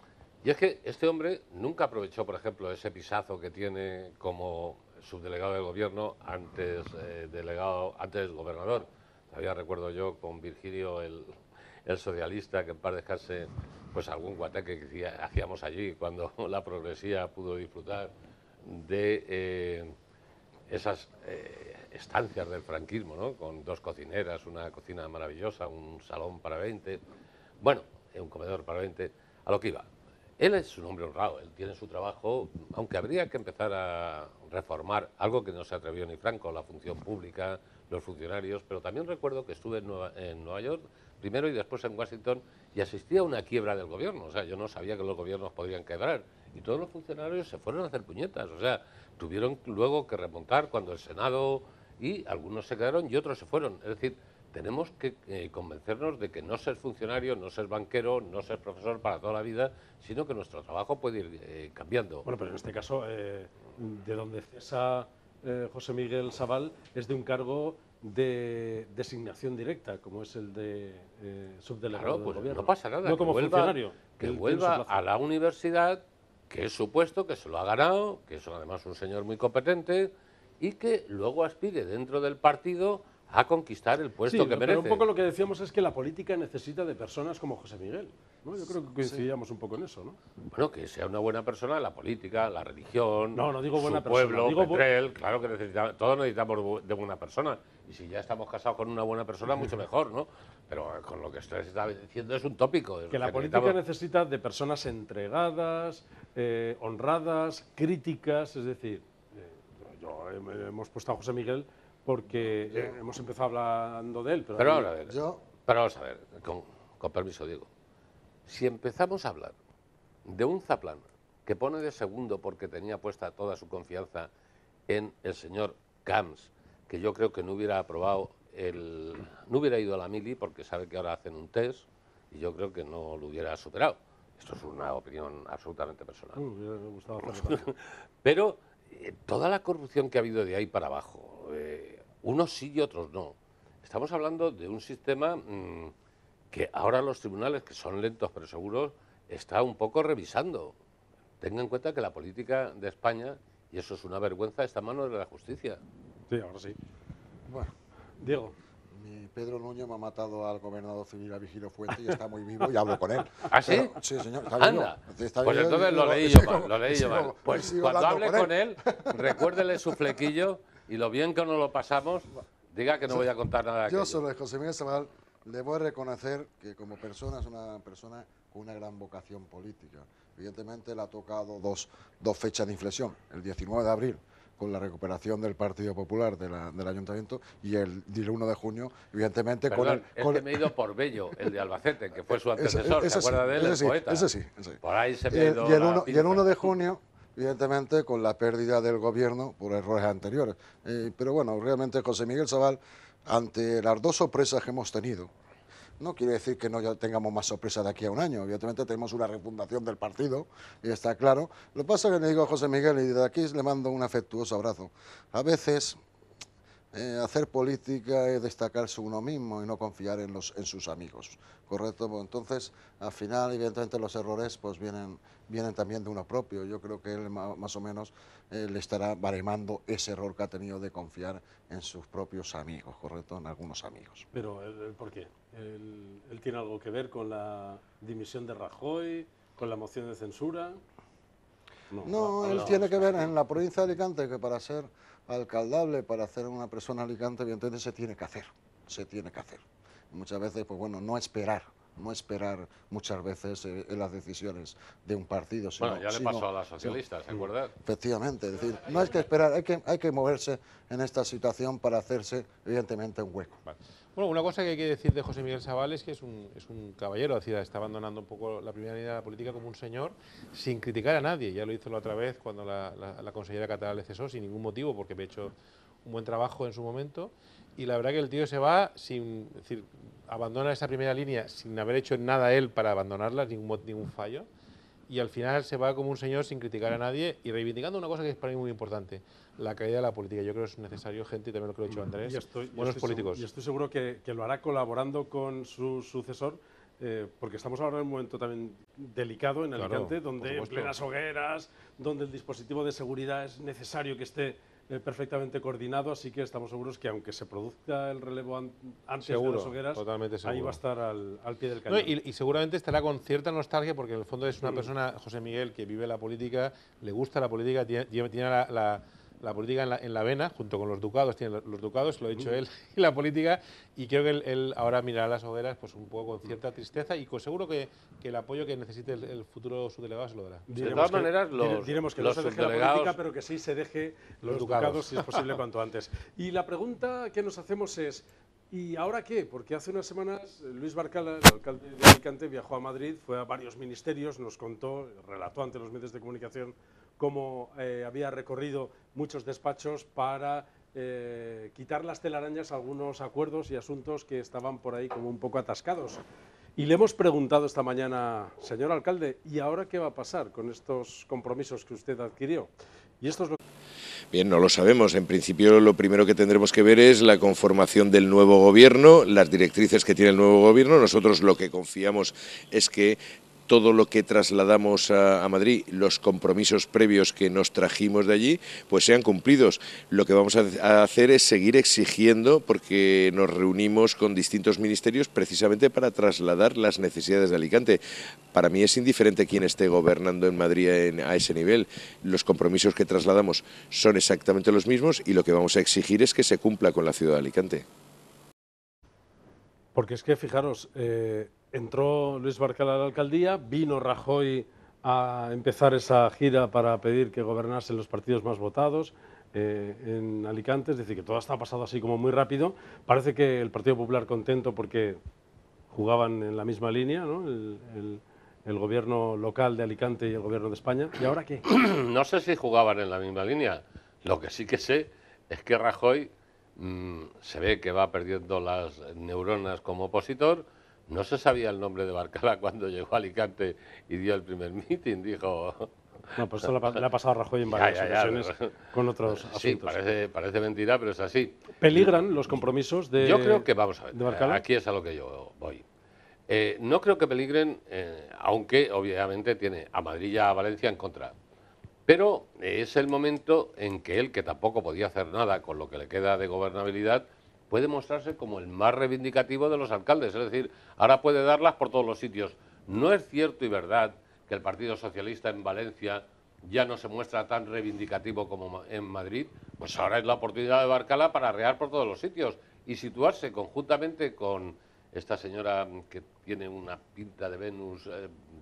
y es que este hombre nunca aprovechó, por ejemplo, ese pisazo que tiene como subdelegado de gobierno, antes antes gobernador. Todavía recuerdo yo con Virgilio, el socialista, que en paz descanse, pues algún guateque que hacíamos allí cuando la progresía pudo disfrutar de esas estancias del franquismo, ¿no? Con 2 cocineras, una cocina maravillosa, un salón para 20, bueno, un comedor para 20, a lo que iba. Él es un hombre honrado, él tiene su trabajo, aunque habría que empezar a reformar algo que no se atrevió ni Franco, la función pública, los funcionarios, pero también recuerdo que estuve en Nueva York primero y después en Washington y asistí a una quiebra del gobierno. O sea, yo no sabía que los gobiernos podrían quebrar y todos los funcionarios se fueron a hacer puñetas. O sea, tuvieron luego que remontar cuando el Senado, y algunos se quedaron y otros se fueron. Es decir, tenemos que convencernos de que no ser funcionario, no ser banquero, no ser profesor para toda la vida, sino que nuestro trabajo puede ir cambiando. Bueno, pero en este caso, de donde cesa José Miguel Sabal es de un cargo de designación directa, como es el de subdelegado del gobierno. No pasa nada. No como funcionario. Que vuelva a la universidad, que es su puesto, que se lo ha ganado, que es además un señor muy competente, y que luego aspire dentro del partido a conquistar el puesto que merece. Pero un poco lo que decíamos es que la política necesita de personas como José Miguel, ¿no? Yo creo que coincidíamos un poco en eso, ¿no? Bueno, que sea una buena persona, la política, la religión, no digo buena su persona, pueblo, digo Petrel, claro que todos necesitamos de buena persona. Y si ya estamos casados con una buena persona, mucho mejor, ¿no? Pero con lo que usted está diciendo es un tópico. Que la política necesita de personas entregadas, honradas, críticas, es decir, hemos puesto a José Miguel porque hemos empezado hablando de él. Pero vamos a ver, con permiso, Diego. Si empezamos a hablar de un Zaplan que pone de segundo porque tenía puesta toda su confianza en el señor Camps, que yo creo que no hubiera aprobado no hubiera ido a la mili porque sabe que ahora hacen un test y yo creo que no lo hubiera superado. Esto es una opinión absolutamente personal. Me gustaba hacerlo también. Pero toda la corrupción que ha habido de ahí para abajo, unos sí y otros no. Estamos hablando de un sistema que ahora los tribunales, que son lentos pero seguros, está un poco revisando. Tenga en cuenta que la política de España, y eso es una vergüenza, está en manos de la justicia. Sí, ahora sí. Bueno, Diego. mi Pedro Nuño me ha matado al gobernador civil a Vigilio Fuente y está muy vivo y hablo con él. ¿Ah, sí? Pero, sí, señor. Está Anda. vivo. Está Pues vivo entonces y lo leí yo mal, lo leí yo mal. Pues cuando hable con él, recuérdele su flequillo y lo bien que nos lo pasamos, diga que no voy a contar nada de Yo aquello. sobre José Miguel Sabal le voy a reconocer que como persona es una persona con una gran vocación política. Evidentemente le ha tocado dos fechas de inflexión, el 19 de abril con la recuperación del Partido Popular del Ayuntamiento y el 1 de junio, evidentemente Perdón, con es que me he ido por Bello, el de Albacete, que fue su antecesor, ¿se acuerda de él, el poeta? Ese sí. Por ahí se me ha ido Y el 1 de junio, evidentemente, con la pérdida del gobierno por errores anteriores. Pero bueno, realmente José Miguel Sabal, ante las dos sorpresas que hemos tenido, no quiere decir que no ya tengamos más sorpresas de aquí a un año. Evidentemente tenemos una refundación del partido, y está claro. Lo que pasa es que le digo a José Miguel, y desde aquí le mando un afectuoso abrazo. A veces hacer política es destacarse uno mismo y no confiar en sus amigos, ¿correcto? Pues entonces, al final, evidentemente, los errores pues vienen también de uno propio. Yo creo que él más o menos le estará baremando ese error que ha tenido de confiar en sus propios amigos, ¿correcto? En algunos amigos. Pero, ¿por qué? ¿Él tiene algo que ver con la dimisión de Rajoy, con la moción de censura? No, él tiene que ver en la provincia de Alicante, que para ser alcaldable, para hacer una persona Alicante, evidentemente se tiene que hacer. Muchas veces, pues bueno, no esperar muchas veces en las decisiones de un partido. Bueno, ya le pasó a las socialistas, ¿se acuerdan? Efectivamente, es decir, no hay que esperar, hay que moverse en esta situación para hacerse, evidentemente, un hueco. Vale. Bueno, una cosa que hay que decir de José Miguel Sabal es que es un caballero, es decir, está abandonando un poco la primera línea de la política como un señor, sin criticar a nadie. Ya lo hizo la otra vez cuando la consellera catalán le cesó, sin ningún motivo, porque había hecho un buen trabajo en su momento. Y la verdad que el tío se va sin, es decir, abandona esa primera línea sin haber hecho nada él para abandonarla, ningún fallo. Y al final se va como un señor sin criticar a nadie y reivindicando una cosa que es para mí muy importante, la caída de la política. Yo creo que es necesario, gente, y también lo que lo ha dicho Andrés, buenos políticos. Y estoy seguro que lo hará colaborando con su sucesor, porque estamos ahora en un momento también delicado en Alicante, donde en plenas hogueras, donde el dispositivo de seguridad es necesario que esté perfectamente coordinado, así que estamos seguros que aunque se produzca el relevo antes de las hogueras, ahí va a estar al pie del cañón. No, y seguramente estará con cierta nostalgia, porque en el fondo es una persona, José Miguel, que vive la política, le gusta la política, tiene la política en la vena, junto con los ducados, tiene los ducados, lo ha dicho él, y la política, y creo que él ahora mirará las hogueras pues un poco con cierta tristeza y seguro que el apoyo que necesite el futuro subdelegado se lo dará. De todas maneras, diremos que no se deje la política, pero que sí se deje los ducados, si es posible, cuanto antes. Y la pregunta que nos hacemos es, ¿y ahora qué? Porque hace unas semanas Luis Barcala, el alcalde de Alicante, viajó a Madrid, fue a varios ministerios, nos contó, relató ante los medios de comunicación cómo había recorrido muchos despachos para quitar las telarañas a algunos acuerdos y asuntos que estaban por ahí como un poco atascados. Y le hemos preguntado esta mañana, señor alcalde, ¿y ahora qué va a pasar con estos compromisos que usted adquirió? Y esto es lo que... Bien, no lo sabemos. En principio, lo primero que tendremos que ver es la conformación del nuevo gobierno, las directrices que tiene el nuevo gobierno. Nosotros lo que confiamos es que todo lo que trasladamos a Madrid, los compromisos previos que nos trajimos de allí, pues sean cumplidos. Lo que vamos a hacer es seguir exigiendo, porque nos reunimos con distintos ministerios precisamente para trasladar las necesidades de Alicante. Para mí es indiferente quién esté gobernando en Madrid a ese nivel. Los compromisos que trasladamos son exactamente los mismos y lo que vamos a exigir es que se cumpla con la ciudad de Alicante. Porque es que, fijaros, entró Luis Barcala a la alcaldía, vino Rajoy a empezar esa gira para pedir que gobernasen los partidos más votados en Alicante, es decir, que todo está pasado así como muy rápido. Parece que el Partido Popular contento porque jugaban en la misma línea, ¿no? El gobierno local de Alicante y el gobierno de España. ¿Y ahora qué? No sé si jugaban en la misma línea. Lo que sí que sé es que Rajoy se ve que va perdiendo las neuronas como opositor. No se sabía el nombre de Barcala cuando llegó a Alicante y dio el primer mitin. Dijo, No, pues esto le ha pasado a Rajoy en varias ocasiones con otros asuntos. Sí, parece mentira, pero es así. ¿Peligran los compromisos de Yo creo que, vamos a ver, de Barcala? aquí es a lo que yo voy. No creo que peligren, aunque obviamente tiene a Madrid y a Valencia en contra. Pero es el momento en que él, que tampoco podía hacer nada con lo que le queda de gobernabilidad, puede mostrarse como el más reivindicativo de los alcaldes. Es decir, ahora puede darlas por todos los sitios. No es cierto y verdad que el Partido Socialista en Valencia ya no se muestra tan reivindicativo como en Madrid. Pues ahora es la oportunidad de Barcala para arrear por todos los sitios y situarse conjuntamente con esta señora que tiene una pinta de Venus,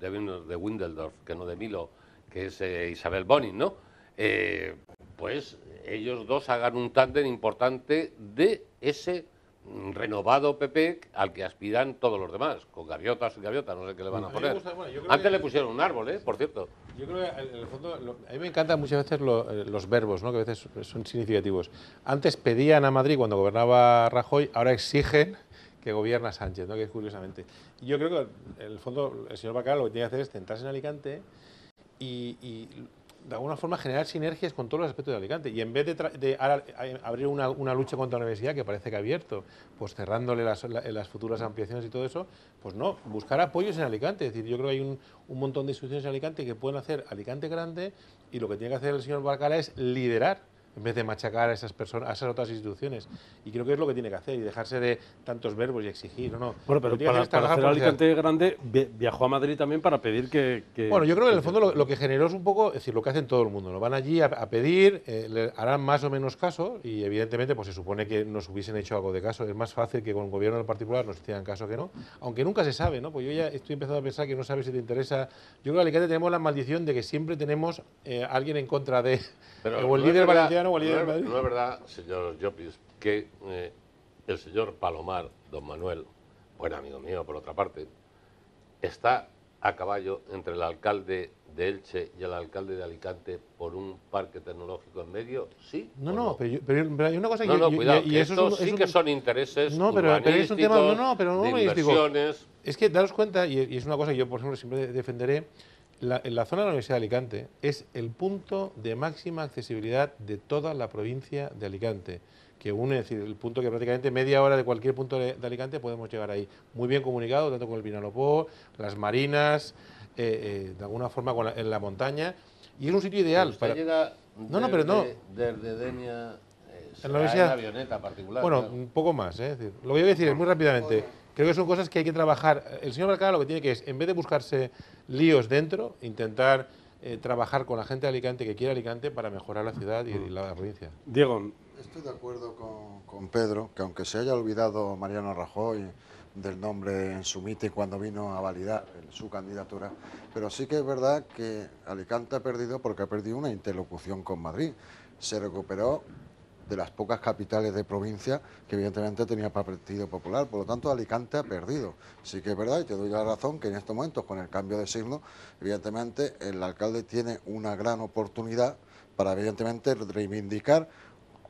de Windeldorf, que no de Milo, que es Isabel Bonin, ¿no? Pues ellos dos hagan un tándem importante de ese renovado PP al que aspiran todos los demás, con gaviotas y gaviotas, no sé qué le van a poner. Antes le pusieron un árbol, por cierto. Yo creo que en el fondo, a mí me encantan muchas veces los verbos, ¿no? Que a veces son significativos. Antes pedían a Madrid cuando gobernaba Rajoy, ahora exigen que gobierna Sánchez, ¿no? Que es curiosamente. Y yo creo que en el fondo el señor Barcala lo que tiene que hacer es centrarse en Alicante y de alguna forma generar sinergias con todos los aspectos de Alicante. Y en vez de abrir una lucha contra la universidad, que parece que ha abierto, pues cerrándole las futuras ampliaciones y todo eso, pues no, buscar apoyos en Alicante. Es decir, yo creo que hay un montón de instituciones en Alicante que pueden hacer Alicante grande, y lo que tiene que hacer el señor Barcala es liderar, en vez de machacar a esas personas, a esas otras instituciones. Y creo que es lo que tiene que hacer, y dejarse de tantos verbos y exigir, ¿no? Bueno, pero para hacer Alicante grande, viajó a Madrid también para pedir que... Bueno, yo creo que en el fondo lo que generó es un poco, es decir, lo que hacen todo el mundo, ¿no? Van allí a pedir, le harán más o menos caso, y evidentemente pues se supone que nos hubiesen hecho algo de caso. Es más fácil que con el gobierno del particular nos hicieran caso que no, aunque nunca se sabe, ¿no? Pues yo ya estoy empezando a pensar que no sabes si te interesa. Yo creo que en Alicante tenemos la maldición de que siempre tenemos alguien en contra de... o el líder valenciano o el líder de Madrid. No es verdad, señor Llopis, que el señor Palomar, don Manuel, buen amigo mío por otra parte, está a caballo entre el alcalde de Elche y el alcalde de Alicante por un parque tecnológico en medio, ¿sí? No, pero hay una cosa que... No, cuidado, y eso sí que son intereses urbanísticos, es un tema, de inversiones... Es que daros cuenta, y es una cosa que yo, por ejemplo, siempre defenderé, en la zona de la Universidad de Alicante es el punto de máxima accesibilidad de toda la provincia de Alicante, que une, es decir, el punto que prácticamente media hora de cualquier punto de Alicante podemos llegar ahí. Muy bien comunicado, tanto con el Vinalopó, las marinas, de alguna forma en la montaña, y es un sitio ideal para... Llega desde Denia, en avioneta particular. Bueno, claro. Un poco más, es decir, lo que voy a decir es muy rápidamente. Creo que son cosas que hay que trabajar. El señor Barcala lo que tiene que es, en vez de buscarse líos dentro, intentar trabajar con la gente de Alicante que quiere Alicante para mejorar la ciudad y la provincia. Diego. Estoy de acuerdo con Pedro, que aunque se haya olvidado Mariano Rajoy del nombre en su mitin cuando vino a validar su candidatura, pero sí que es verdad que Alicante ha perdido porque ha perdido una interlocución con Madrid. Se recuperó de las pocas capitales de provincia que evidentemente tenía para el Partido Popular, por lo tanto Alicante ha perdido. Sí que es verdad, y te doy la razón, que en estos momentos con el cambio de signo, evidentemente el alcalde tiene una gran oportunidad para evidentemente reivindicar,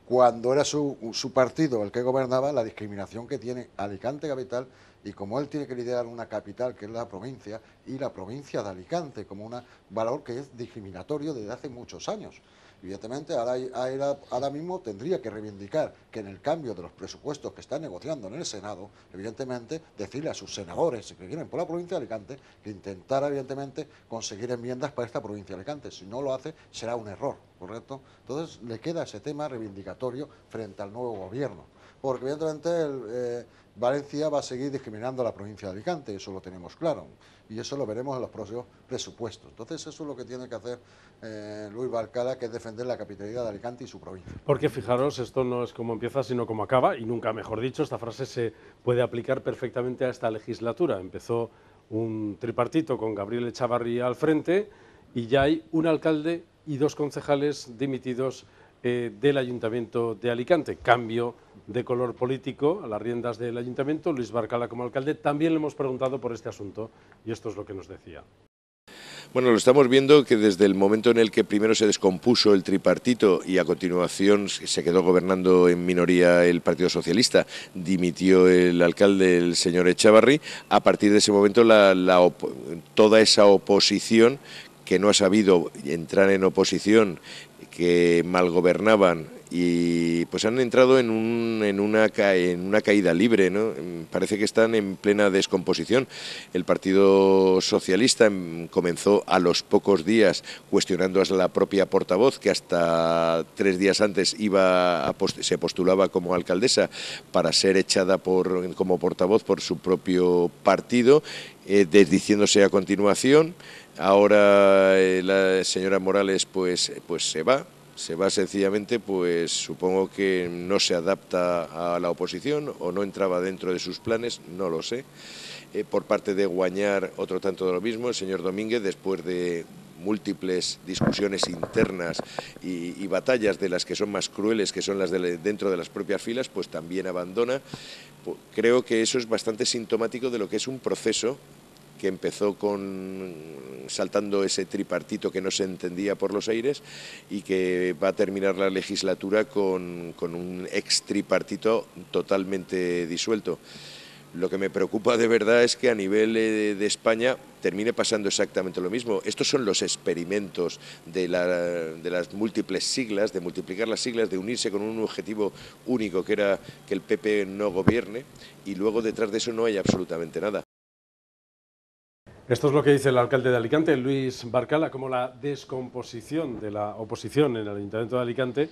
cuando era su partido el que gobernaba, la discriminación que tiene Alicante capital, y como él tiene que liderar una capital que es la provincia, y la provincia de Alicante como un valor que es discriminatorio desde hace muchos años. Evidentemente, ahora mismo tendría que reivindicar que en el cambio de los presupuestos que está negociando en el Senado, evidentemente, decirle a sus senadores que vienen por la provincia de Alicante que intentara, evidentemente, conseguir enmiendas para esta provincia de Alicante. Si no lo hace, será un error, ¿correcto? Entonces, le queda ese tema reivindicatorio frente al nuevo gobierno, porque evidentemente Valencia va a seguir discriminando a la provincia de Alicante, eso lo tenemos claro, y eso lo veremos en los próximos presupuestos. Entonces eso es lo que tiene que hacer Luis Barcala, que es defender la capitalidad de Alicante y su provincia. Porque fijaros, esto no es como empieza, sino como acaba, y nunca mejor dicho, esta frase se puede aplicar perfectamente a esta legislatura. Empezó un tripartito con Gabriel Echavarri al frente, y ya hay un alcalde y 2 concejales dimitidos del Ayuntamiento de Alicante. Cambio de color político a las riendas del Ayuntamiento. Luis Barcala como alcalde, también le hemos preguntado por este asunto y esto es lo que nos decía. Bueno, lo estamos viendo que desde el momento en el que primero se descompuso el tripartito y a continuación se quedó gobernando en minoría el Partido Socialista, dimitió el alcalde, el señor Echavarri, a partir de ese momento toda esa oposición que no ha sabido entrar en oposición, que mal gobernaban y pues han entrado en una caída libre, ¿no? Parece que están en plena descomposición. El Partido Socialista comenzó a los pocos días cuestionando a la propia portavoz, que hasta 3 días antes se postulaba como alcaldesa para ser echada como portavoz por su propio partido, desdiciéndose a continuación. Ahora la señora Morales pues se va sencillamente, pues supongo que no se adapta a la oposición o no entraba dentro de sus planes, no lo sé. Por parte de Guañar, otro tanto de lo mismo, el señor Domínguez, después de múltiples discusiones internas y batallas de las que son más crueles, que son las dentro de las propias filas, pues también abandona. Creo que eso es bastante sintomático de lo que es un proceso que empezó saltando ese tripartito que no se entendía por los aires y que va a terminar la legislatura con un ex tripartito totalmente disuelto. Lo que me preocupa de verdad es que a nivel de España termine pasando exactamente lo mismo. Estos son los experimentos de las múltiples siglas, de multiplicar las siglas, de unirse con un objetivo único, que era que el PP no gobierne, y luego detrás de eso no hay absolutamente nada. Esto es lo que dice el alcalde de Alicante, Luis Barcala, como la descomposición de la oposición en el Ayuntamiento de Alicante,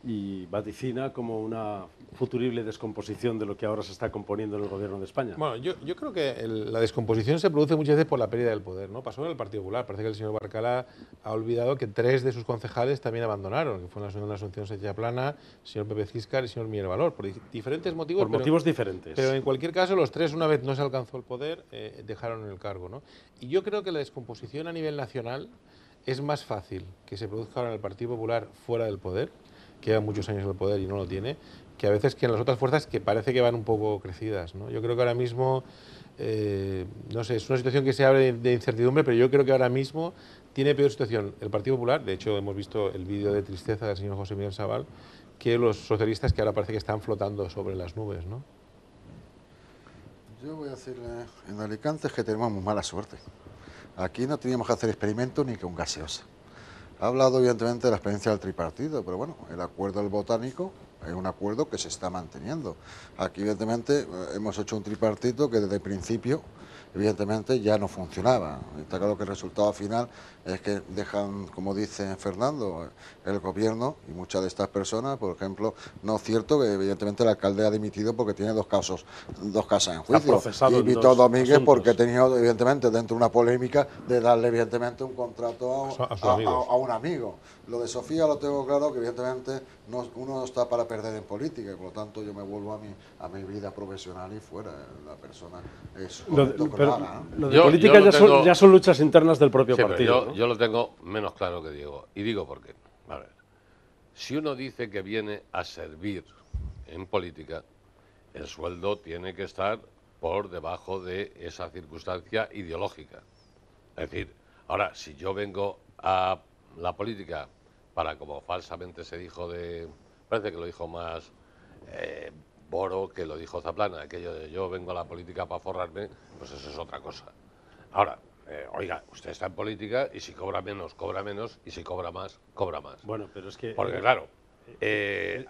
y vaticina como una futurible descomposición de lo que ahora se está componiendo en el Gobierno de España. Bueno, yo creo que la descomposición se produce muchas veces por la pérdida del poder, ¿no? Pasó en el Partido Popular. Parece que el señor Barcala ha olvidado que 3 de sus concejales también abandonaron, que fue la señora Asunción Sechaplana, el señor Pepe Ciscar y el señor Miguel Valor, por diferentes motivos. Por motivos diferentes. Pero en cualquier caso, los 3, una vez no se alcanzó el poder, dejaron el cargo, ¿no? Y yo creo que la descomposición a nivel nacional es más fácil que se produzca ahora en el Partido Popular fuera del poder, que lleva muchos años en el poder y no lo tiene, que a veces que en las otras fuerzas que parece que van un poco crecidas, ¿no? Yo creo que ahora mismo, no sé, es una situación que se abre de incertidumbre, pero yo creo que ahora mismo tiene peor situación el Partido Popular. De hecho, hemos visto el vídeo de tristeza del señor José Miguel Sabal, que los socialistas, que ahora parece que están flotando sobre las nubes, ¿no? Yo voy a decirle, en Alicante es que tenemos muy mala suerte. Aquí no teníamos que hacer experimentos ni con gaseosa. Ha hablado evidentemente de la experiencia del tripartito, pero bueno, el acuerdo del botánico es un acuerdo que se está manteniendo. Aquí evidentemente hemos hecho un tripartito que desde el principio evidentemente ya no funcionaba. Está claro que el resultado final es que dejan, como dice Fernando, el gobierno, y muchas de estas personas, por ejemplo, no es cierto que evidentemente el alcalde ha dimitido porque tiene dos casas en juicio, y Víctor Domínguez porque ha tenido evidentemente dentro de una polémica de darle evidentemente un contrato a un amigo. Lo de Sofía lo tengo claro, que evidentemente uno no está para perder en política, y por lo tanto yo me vuelvo a mi vida profesional y fuera. La persona es correcto que lo haga, ¿no? Lo de política ya son luchas internas del propio partido. Yo lo tengo menos claro que Diego, y digo por qué. A ver, si uno dice que viene a servir en política, el sueldo tiene que estar por debajo de esa circunstancia ideológica. Es decir, ahora, si yo vengo a la política para, como falsamente se dijo parece que lo dijo más Boro que lo dijo Zaplana, aquello de yo vengo a la política para forrarme, pues eso es otra cosa. Ahora, oiga, usted está en política y si cobra menos, y si cobra más, cobra más. Bueno, pero es que... Porque claro,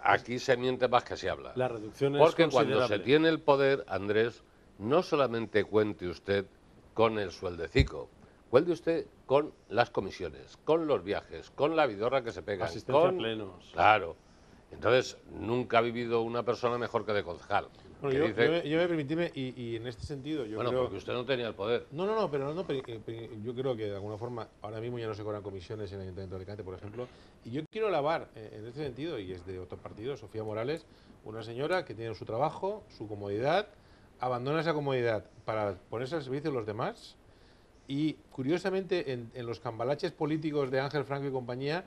aquí se miente más que se habla. La reducción es porque considerable. Cuando se tiene el poder, Andrés, no solamente cuente usted con el sueldecico, cuente usted con las comisiones, con los viajes, con la vidorra que se pegan. Asistencia a plenos. Claro. Entonces, nunca ha vivido una persona mejor que de concejal. Bueno, yo voy a permitirme, y en este sentido yo creo... porque usted no tenía el poder. Pero yo creo que de alguna forma ahora mismo ya no se cobran comisiones en el Ayuntamiento de Alicante, por ejemplo, y yo quiero alabar en este sentido, y es de otro partido, Sofía Morales, una señora que tiene su trabajo, su comodidad, abandona esa comodidad para ponerse al servicio de los demás, y curiosamente en los cambalaches políticos de Ángel Franco y compañía,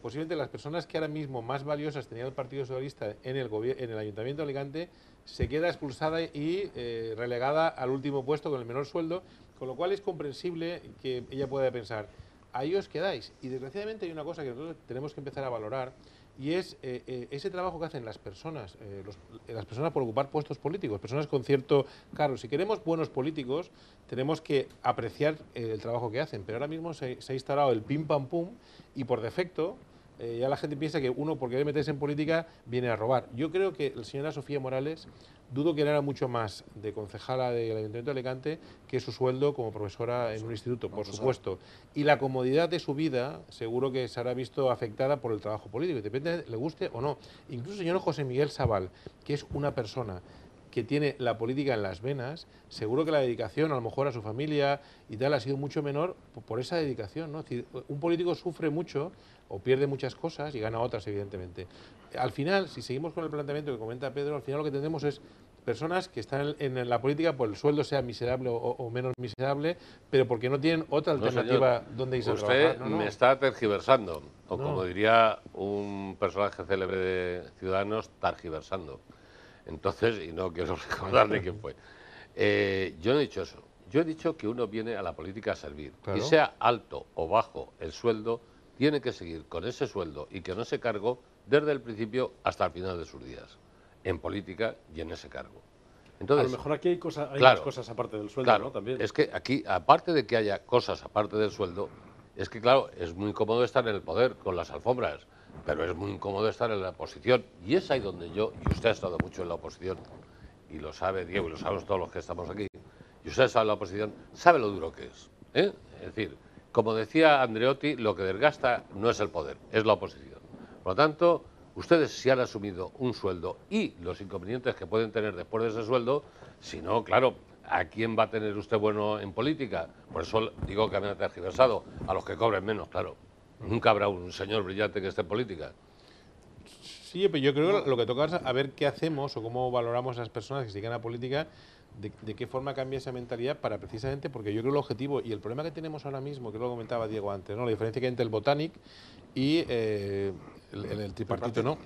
posiblemente las personas que ahora mismo más valiosas tenía el Partido Socialista en el Ayuntamiento de Alicante, se queda expulsada y relegada al último puesto con el menor sueldo, con lo cual es comprensible que ella pueda pensar, ahí os quedáis. Y desgraciadamente hay una cosa que nosotros tenemos que empezar a valorar, y es ese trabajo que hacen las personas por ocupar puestos políticos, personas con cierto cargo. Si queremos buenos políticos, tenemos que apreciar el trabajo que hacen, pero ahora mismo se ha instalado el pim pam pum y por defecto ya la gente piensa que uno, porque debe meterse en política, viene a robar. Yo creo que la señora Sofía Morales, dudo que era mucho más de concejala del Ayuntamiento de Alicante que su sueldo como profesora en un instituto, por supuesto. Y la comodidad de su vida seguro que se habrá visto afectada por el trabajo político, depende le guste o no. Incluso el señor José Miguel Sabal, que es una persona que tiene la política en las venas, seguro que la dedicación a lo mejor a su familia y tal ha sido mucho menor por esa dedicación, ¿no? Es decir, un político sufre mucho o pierde muchas cosas y gana otras, evidentemente. Al final, si seguimos con el planteamiento que comenta Pedro, al final lo que tendremos es personas que están en la política por el sueldo sea miserable o menos miserable, pero porque no tienen otra alternativa donde irse a trabajar. Usted me está tergiversando, o como diría un personaje célebre de Ciudadanos, targiversando. Entonces, y no quiero recordarle quién fue. Yo no he dicho eso. Yo he dicho que uno viene a la política a servir. Claro. Y sea alto o bajo el sueldo, tiene que seguir con ese sueldo y que no se cargo desde el principio hasta el final de sus días, en política y en ese cargo. Entonces, a lo mejor aquí hay, claro, más cosas aparte del sueldo, claro, ¿no? También. Es que aquí, aparte de que haya cosas aparte del sueldo, es que, claro, es muy cómodo estar en el poder con las alfombras, pero es muy incómodo estar en la oposición. Y es ahí donde yo, y usted ha estado mucho en la oposición, y lo sabe Diego, y lo sabemos todos los que estamos aquí, y usted sabe la oposición, sabe lo duro que es, ¿eh? Es decir, como decía Andreotti, lo que desgasta no es el poder, es la oposición. Por lo tanto, ustedes si han asumido un sueldo y los inconvenientes que pueden tener después de ese sueldo, si no, claro, ¿a quién va a tener usted bueno en política? Por eso digo que me ha tergiversado, a los que cobren menos, claro. Nunca habrá un señor brillante que esté en política. Sí, pero yo creo que lo que toca es a ver qué hacemos o cómo valoramos a las personas que se dedican a la política, de qué forma cambia esa mentalidad para precisamente, porque yo creo que el objetivo y el problema que tenemos ahora mismo, que lo comentaba Diego antes, ¿no? La diferencia que hay entre el Botanic y el tripartito, ¿no?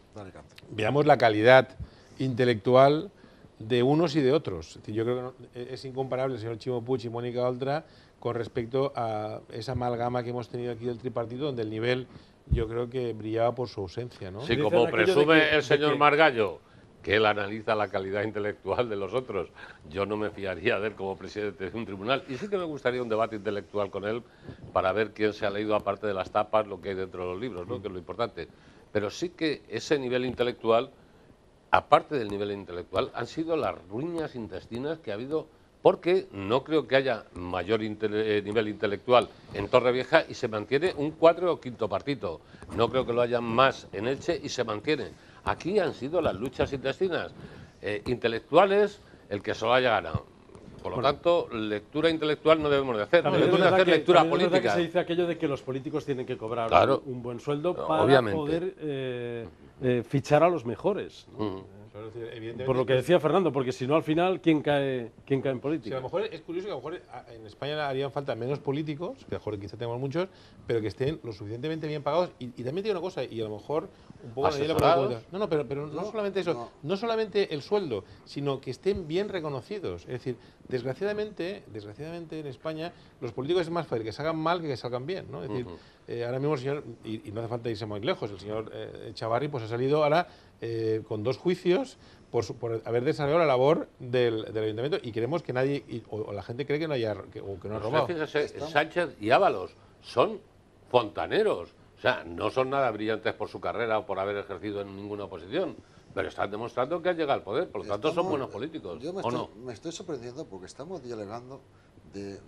Veamos la calidad intelectual de unos y de otros. Yo creo que es incomparable el señor Chimo Puig y Mónica Oltra con respecto a esa amalgama que hemos tenido aquí del tripartito, donde el nivel yo creo que brillaba por su ausencia, ¿no? Sí, como presume el señor Margallo, que él analiza la calidad intelectual de los otros. Yo no me fiaría de él como presidente de un tribunal. Y sí que me gustaría un debate intelectual con él para ver quién se ha leído, aparte de las tapas, lo que hay dentro de los libros, ¿no? Que es lo importante. Pero sí que ese nivel intelectual, aparte del nivel intelectual, han sido las ruinas intestinas que ha habido, porque no creo que haya mayor nivel intelectual en Torrevieja y se mantiene un 4 o quinto partido. No creo que lo haya más en Elche y se mantiene. Aquí han sido las luchas intestinas intelectuales el que se lo haya ganado. Por lo tanto, lectura intelectual no debemos de hacer. Debemos de hacer lectura política. Es verdad que se dice aquello de que los políticos tienen que cobrar un buen sueldo para poder fichar a los mejores, ¿no? Por lo que decía Fernando, porque si no al final, ¿quién cae en política? Sí, a lo mejor es curioso que a lo mejor en España harían falta menos políticos, que a lo mejor quizá tenemos muchos, pero que estén lo suficientemente bien pagados. Y también tiene una cosa, y a lo mejor un poco pero no solamente eso, no solamente el sueldo, sino que estén bien reconocidos. Es decir, desgraciadamente en España los políticos es más fácil que salgan mal que salgan bien, ¿no? Es decir, ahora mismo el señor, y no hace falta irse muy lejos, el señor Chavarri pues ha salido ahora con 2 juicios por haber desarrollado la labor del ayuntamiento, y queremos que nadie, o la gente cree que no haya o que no ha robado. Sánchez y Ábalos son fontaneros, o sea, no son nada brillantes por su carrera o por haber ejercido en ninguna oposición, pero están demostrando que han llegado al poder, por lo tanto son buenos políticos. Yo no? Me estoy sorprendiendo porque estamos dialogando de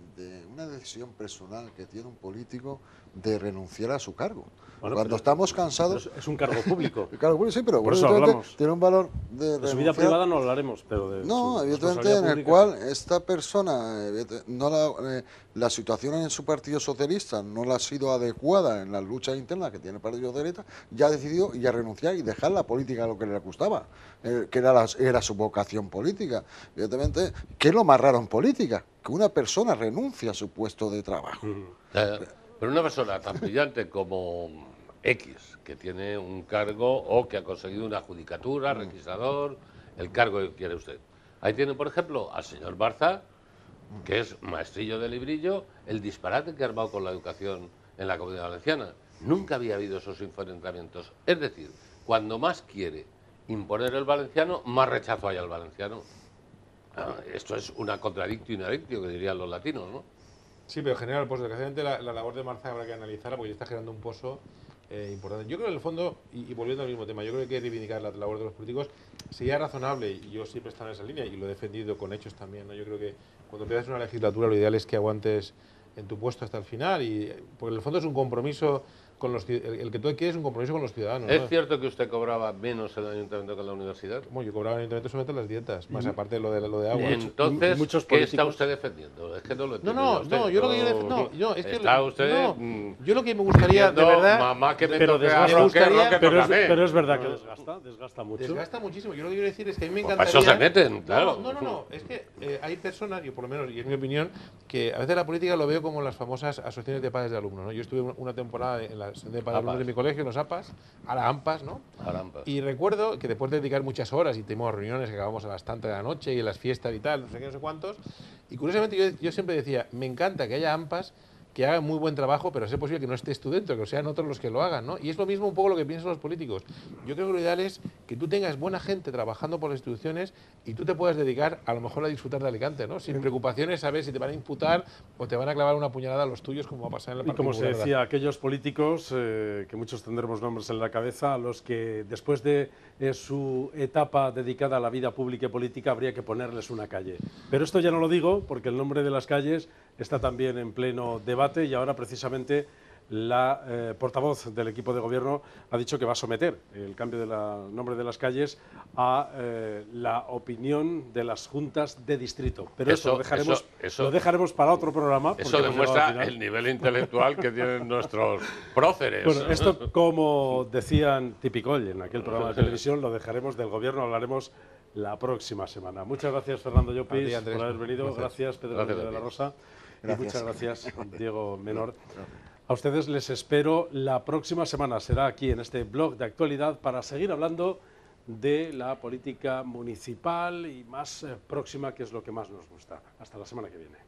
una decisión personal que tiene un político de renunciar a su cargo. Bueno, cuando estamos cansados... Es un cargo público. El cargo público, sí, pero por eso hablamos. Tiene un valor de su vida privada no hablaremos, pero de no, su evidentemente, en el cual esta persona, la situación en su partido socialista no le ha sido adecuada en la lucha interna que tiene el Partido Socialista, ya ha decidido ya renunciar y dejar la política a lo que le gustaba, que era su vocación política. Evidentemente, ¿qué es lo más raro en política? Que una persona renuncia a su puesto de trabajo. Pero una persona tan brillante como X, que tiene un cargo o que ha conseguido una judicatura, registrador, el cargo que quiere usted. Ahí tiene, por ejemplo, al señor Barza, que es maestrillo de librillo, el disparate que ha armado con la educación en la Comunidad Valenciana. Nunca había habido esos enfrentamientos. Es decir, cuando más quiere imponer el valenciano, más rechazo hay al valenciano. Esto es una contradictio in adictio, que dirían los latinos, ¿no? Sí, pero en general, pues desgraciadamente la labor de Marza habrá que analizarla porque ya está generando un pozo importante. Yo creo que en el fondo, y volviendo al mismo tema, yo creo que hay que reivindicar la labor de los políticos. Sería razonable, y yo siempre he estado en esa línea y lo he defendido con hechos también, ¿no? Yo creo que cuando empiezas una legislatura lo ideal es que aguantes en tu puesto hasta el final, porque en el fondo es un compromiso con el que tú quieres, un compromiso con los ciudadanos. ¿Es ¿no? cierto que usted cobraba menos en el ayuntamiento que en la universidad? Bueno, yo cobraba en el ayuntamiento solamente las dietas, más aparte de lo de agua. Entonces, muchos ¿qué políticos... está usted defendiendo? Es que no lo entiendo. No, yo lo que es que está usted yo lo que me gustaría, de verdad, mamá que me pero toque desgasta, a Roque, pero es verdad que desgasta mucho. Desgasta muchísimo. Yo lo que quiero decir es que a mí me Pues encantaría... para eso se meten, claro. No. Es que hay personas, yo por lo menos, y es mi opinión, que a veces la política lo veo como las famosas asociaciones de padres de alumnos, ¿no? Yo estuve una temporada en la asociación de padres de alumnos de mi colegio, los APAS, ahora AMPAS, ¿no? Y recuerdo que después de dedicar muchas horas y tuvimos reuniones que acabamos a las tantas de la noche y en las fiestas y tal, no sé qué, no sé cuántos, y curiosamente yo siempre decía, me encanta que haya AMPAS que hagan muy buen trabajo, pero es posible que no estés tú dentro, que sean otros los que lo hagan, ¿no? Y es lo mismo un poco lo que piensan los políticos. Yo creo que lo ideal es que tú tengas buena gente trabajando por las instituciones y tú te puedas dedicar a lo mejor a disfrutar de Alicante, ¿no? Sin preocupaciones a ver si te van a imputar o te van a clavar una puñalada a los tuyos, como va a pasar en el Partido Y como se Popular. decía, aquellos políticos, que muchos tendremos nombres en la cabeza, a los que después de su etapa dedicada a la vida pública y política habría que ponerles una calle. Pero esto ya no lo digo porque el nombre de las calles está también en pleno debate y ahora precisamente la portavoz del equipo de gobierno ha dicho que va a someter el cambio del nombre de las calles a la opinión de las juntas de distrito. Pero eso lo dejaremos para otro programa. Eso demuestra el nivel intelectual que tienen nuestros próceres. Bueno, esto, como decían Tipicoll en aquel programa de televisión, lo dejaremos del gobierno, hablaremos la próxima semana. Muchas gracias, Fernando Llopis, por haber venido. Gracias, Pedro de la Rosa. Y muchas gracias, Diego Menor. A ustedes les espero la próxima semana. Será aquí en este blog de actualidad para seguir hablando de la política municipal y más próxima, que es lo que más nos gusta. Hasta la semana que viene.